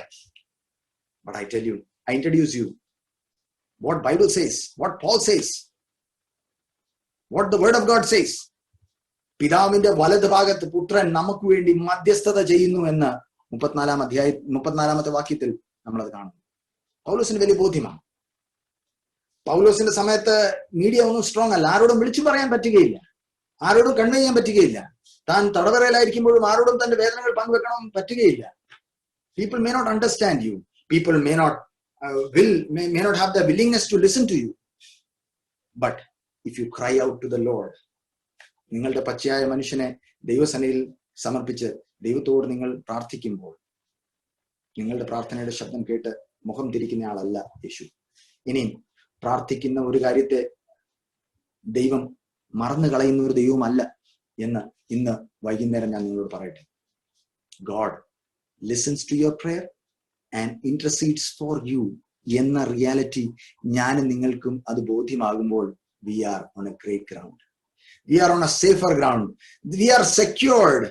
But I tell you, I introduce you what Bible says, what Paul says, what the word of God says. പിതാവിന്റെ വലത് ഭാഗത്ത് പുത്രൻ നമുക്ക് വേണ്ടി മധ്യസ്ഥത ചെയ്യുന്നു എന്ന് 34-ാമത്തെ വാക്യത്തിൽ നമ്മളത് കാണുന്നു. പൗലോസിന് വലിയ ബോധ്യമാണ്. പൗലോസിന്റെ സമയത്ത് മീഡിയ ഒന്നും സ്ട്രോങ് അല്ല. ആരോടും വിളിച്ചു പറയാൻ പറ്റുകയില്ല, ആരോടും കൺവേ ചെയ്യാൻ പറ്റുകയില്ല. താൻ തടവറയിലായിരിക്കുമ്പോഴും ആരോടും തന്റെ വേദനകൾ പങ്കുവെക്കണം പറ്റുകയില്ല. People may not understand you. People may not may not have the willingness to listen to you. But if you cry out to the Lord, നിങ്ങളുടെ പച്ചയായ മനുഷ്യനെ ദൈവസന്നിധിയിൽ സമർപ്പിച്ച് ദൈവത്തോട് നിങ്ങൾ പ്രാർത്ഥിക്കുമ്പോൾ നിങ്ങളുടെ പ്രാർത്ഥനയുടെ ശബ്ദം കേട്ട് മുഖം തിരിക്കുന്ന ആളല്ല യേശു. ഇനിയും പ്രാർത്ഥിക്കുന്ന ഒരു കാര്യത്തെ ദൈവം മറന്നു കളയുന്ന ഒരു ദൈവമല്ല എന്ന് ഇന്ന് വൈകുന്നേരം ഞാൻ നിങ്ങളോട് പറയട്ടെ. God listens to your prayer and intercedes for you എന്ന റിയാലിറ്റി ഞാനും നിങ്ങൾക്കും അത് ബോധ്യമാകുമ്പോൾ we are on a great ground. We are on a safer ground. We are secured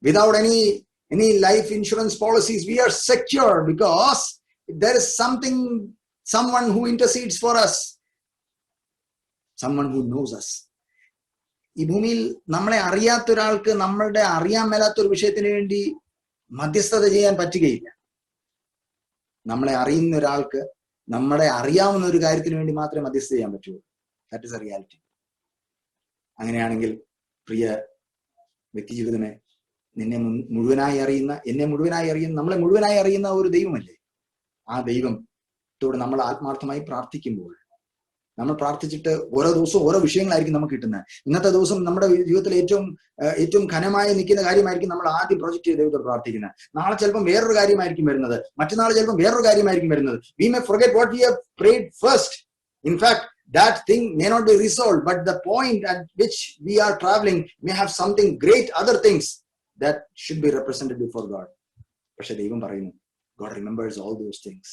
without any life insurance policies. We are secure because there is someone who intercedes for us, someone who knows us. ഈ ഭൂമിയിൽ നമ്മളെ അറിയാത്ത ഒരാൾക്ക് നമ്മളുടെ അറിയാൻ മേലാത്ത ഒരു വിഷയത്തിന് വേണ്ടി മധ്യസ്ഥത ചെയ്യാൻ പറ്റുകയില്ല. നമ്മളെ അറിയുന്ന ഒരാൾക്ക് നമ്മളെ അറിയാവുന്ന ഒരു കാര്യത്തിന് വേണ്ടി മാത്രമേ മധ്യസ്ഥത ചെയ്യാൻ പറ്റുള്ളൂ. That is A reality. അങ്ങനെയാണെങ്കിൽ പ്രിയ വ്യക്തി ജീവിതമേ, നിന്നെ മുഴുവനായി അറിയുന്ന, എന്നെ മുഴുവനായി അറിയുന്ന, നമ്മളെ മുഴുവനായി അറിയുന്ന ഒരു ദൈവമല്ലേ. ആ ദൈവത്തോട് നമ്മൾ ആത്മാർത്ഥമായി പ്രാർത്ഥിക്കുമ്പോൾ, നമ്മൾ പ്രാർത്ഥിച്ചിട്ട് ഓരോ ദിവസവും ഓരോ വിഷയങ്ങളായിരിക്കും നമുക്ക് കിട്ടുന്നത്. ഇന്നത്തെ ദിവസം നമ്മുടെ ജീവിതത്തിൽ ഏറ്റവും ഘനമായി നിൽക്കുന്ന കാര്യമായിരിക്കും നമ്മൾ ആദ്യം പ്രൊജക്ട് ചെയ്ത് ദൈവത്തോട് പ്രാർത്ഥിക്കുന്നത്. നാളെ ചിലപ്പം വേറൊരു കാര്യമായിരിക്കും വരുന്നത്, മറ്റന്നാൾ ചിലപ്പം വേറൊരു കാര്യമായിരിക്കും വരുന്നത്. We may forget what we have prayed first. In fact, that thing may not be resolved, but the point at which we are traveling may have something great, other things that should be represented before God. പക്ഷെ ദൈവം പറയുന്നു, God remembers all those things.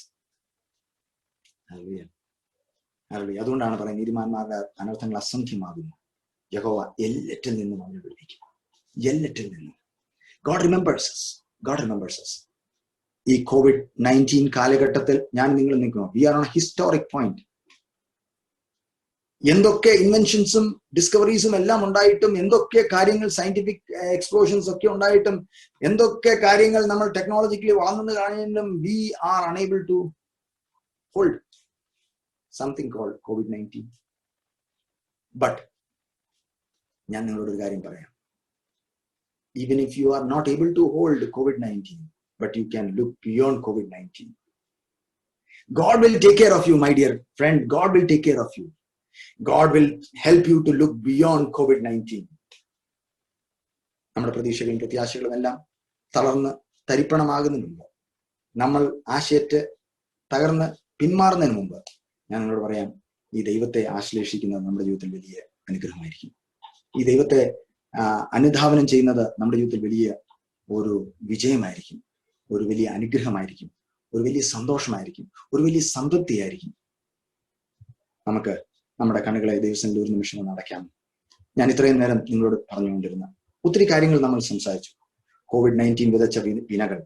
Hallelujah. അതുകൊണ്ടാണ് പറയുന്നത്, നീതിമാന്മാരുടെ അനർത്ഥങ്ങൾ അസംഖ്യമാകുന്നു, യഹോവ എല്ലാറ്റിൽ നിന്നും അവനെ വിടുവിക്കും. എല്ലാറ്റിൽ നിന്നും God remembers us. God remembers us. ഈ COVID-19 കാലഘട്ടത്തിൽ ഞാൻ നിങ്ങൾ നിൽക്കുന്നു. We are on a historic point. എന്തൊക്കെ ഇൻവെൻഷൻസും ഡിസ്കവറീസും എല്ലാം ഉണ്ടായിട്ടും, എന്തൊക്കെ കാര്യങ്ങൾ സയന്റിഫിക് എക്സ്പ്ലോഷൻസ് ഒക്കെ ഉണ്ടായിട്ടും, എന്തൊക്കെ കാര്യങ്ങൾ നമ്മൾ ടെക്നോളജിക്കലി വളർന്നു കാണുന്നതിനും we are unable to hold something called COVID-19. But ഞാൻ നിങ്ങളോട് ഒരു കാര്യം പറയാം. Even if you are not able to hold COVID-19, but you can look beyond COVID-19. God will take care of you, my dear friend. God will take care of you. God will help you to look beyond COVID-19. നമ്മുടെ പ്രതീക്ഷകളും പ്രത്യാശകളും എല്ലാം തളർന്ന് തരിപ്പണമാകുന്നതിന് മുമ്പ്, നമ്മൾ ആശയറ്റ് തകർന്ന് പിന്മാറുന്നതിന് മുമ്പ് ഞാൻ നിങ്ങളോട് പറയാം, ഈ ദൈവത്തെ ആശ്ലേഷിക്കുന്നത് നമ്മുടെ ജീവിതത്തിൽ വലിയ അനുഗ്രഹമായിരിക്കും. ഈ ദൈവത്തെ അനുധാവനം ചെയ്യുന്നത് നമ്മുടെ ജീവിതത്തിൽ വലിയ ഒരു വിജയമായിരിക്കും, ഒരു വലിയ അനുഗ്രഹമായിരിക്കും, ഒരു വലിയ സന്തോഷമായിരിക്കും, ഒരു വലിയ സംതൃപ്തിയായിരിക്കും. നമുക്ക് നമ്മുടെ കണ്ണുകളെ ദൈവസന്നിധിയിൽ ഒരു നിമിഷം ഒന്ന് അടയ്ക്കാം. ഞാൻ ഇത്രയും നേരം നിങ്ങളോട് പറഞ്ഞുകൊണ്ടിരുന്ന ഒത്തിരി കാര്യങ്ങൾ നമ്മൾ സംസാരിച്ചു. COVID-19 വിതച്ച വിനകൾ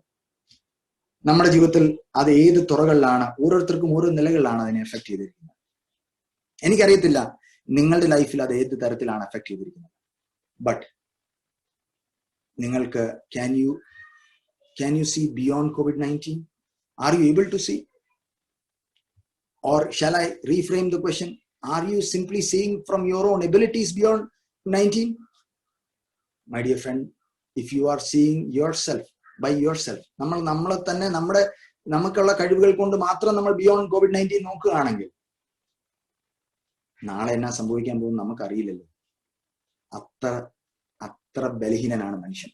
നമ്മുടെ ജീവിതത്തിൽ അത് ഏത് തുറകളിലാണ്, ഓരോരുത്തർക്കും ഓരോ നിലകളിലാണ് അതിനെ എഫക്ട് ചെയ്തിരിക്കുന്നത്. എനിക്കറിയത്തില്ല നിങ്ങളുടെ ലൈഫിൽ അത് ഏത് തരത്തിലാണ് എഫക്ട് ചെയ്തിരിക്കുന്നത്. ബട്ട് നിങ്ങൾക്ക് can you see beyond COVID-19? Are you able to see? Or shall I reframe the question? Are you simply seeing from your own abilities beyond 19? My dear friend, if you are seeing yourself by yourself, നമ്മളെ തന്നെ നമുക്കുള്ള കഴിവുകൾ കൊണ്ട് മാത്രം നമ്മൾ beyond COVID-19 നോക്കുകയാണെങ്കിൽ നാളെ എന്നാ സംഭവിക്കാൻ പോകും നമുക്കറിയില്ലല്ലോ. അത്ര ബലഹീനനാണ് മനുഷ്യൻ.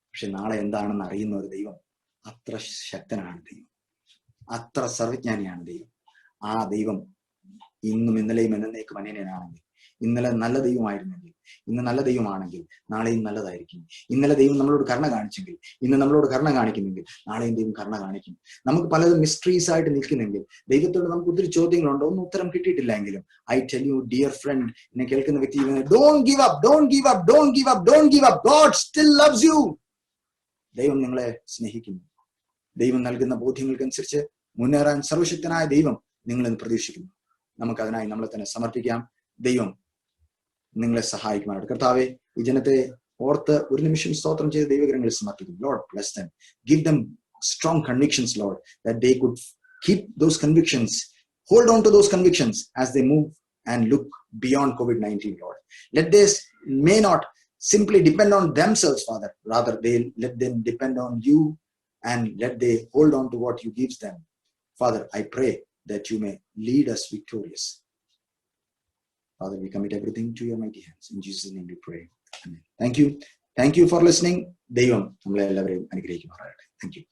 പക്ഷെ നാളെ എന്താണെന്ന് അറിയുന്ന ഒരു ദൈവം, അത്ര ശക്തനാണ് ദൈവം, അത്ര സർവജ്ഞാനിയാണ് ദൈവം. ആ ദൈവം ഇന്നും ഇന്നലെയും എന്നേക്കും അനന്യനാണെങ്കിൽ, ഇന്നലെ നല്ല ദൈവമായിരുന്നെങ്കിൽ, ഇന്ന് നല്ല ദൈവമാണെങ്കിൽ നാളെയും നല്ലതായിരിക്കും. ഇന്നലെ ദൈവം നമ്മളോട് കരുണ കാണിച്ചെങ്കിൽ ഇന്ന് നമ്മളോട് കരുണ കാണിക്കുന്നെങ്കിൽ നാളെയും ദൈവം കരുണ കാണിക്കും. നമുക്ക് പലതും മിസ്റ്ററീസ് ആയിട്ട് നിൽക്കുന്നെങ്കിൽ, ദൈവത്തോട് നമുക്ക് ഒത്തിരി ചോദ്യങ്ങളുണ്ട്, ഒന്നും ഉത്തരം കിട്ടിയിട്ടില്ല എങ്കിലും, I tell you dear friend, എന്നെ കേൾക്കുന്ന വ്യക്തി, don't give up, don't give up, don't give up, don't give up. God still loves you. ദൈവം നിങ്ങളെ സ്നേഹിക്കുന്നു. ദൈവം നൽകുന്ന ബോധ്യങ്ങൾക്കനുസരിച്ച് മുന്നേറാൻ സർവശക്തനായ ദൈവം നിങ്ങളെന്ന് പ്രതീക്ഷിക്കുന്നു. നമുക്ക് അതിനായി നമ്മളെ തന്നെ സമർപ്പിക്കാം. ദൈവം നിങ്ങളെ സഹായിക്കുമാറാണ്. കർത്താവെ, ഈ ജനത്തെ ഓർത്ത് ഒരു നിമിഷം സ്തോത്രം ചെയ്ത് ദൈവകരങ്ങളിൽ സമർപ്പിക്കും. Lord, bless them. Give them strong convictions, Lord, that they could keep those convictions, hold on to those convictions as they move and look beyond COVID-19, Lord. Let this may not simply depend on themselves, Father. Rather, let them depend on you, and let they hold on to what you gives them. Father, I pray that you may lead us victorious. Father, we commit everything to your mighty hands. In Jesus' name we pray. Amen. Thank you. Thank you for listening. ദൈവം നമ്മളെ എല്ലാവരെയും അനുഗ്രഹിക്കുമാറാകട്ടെ. Thank you.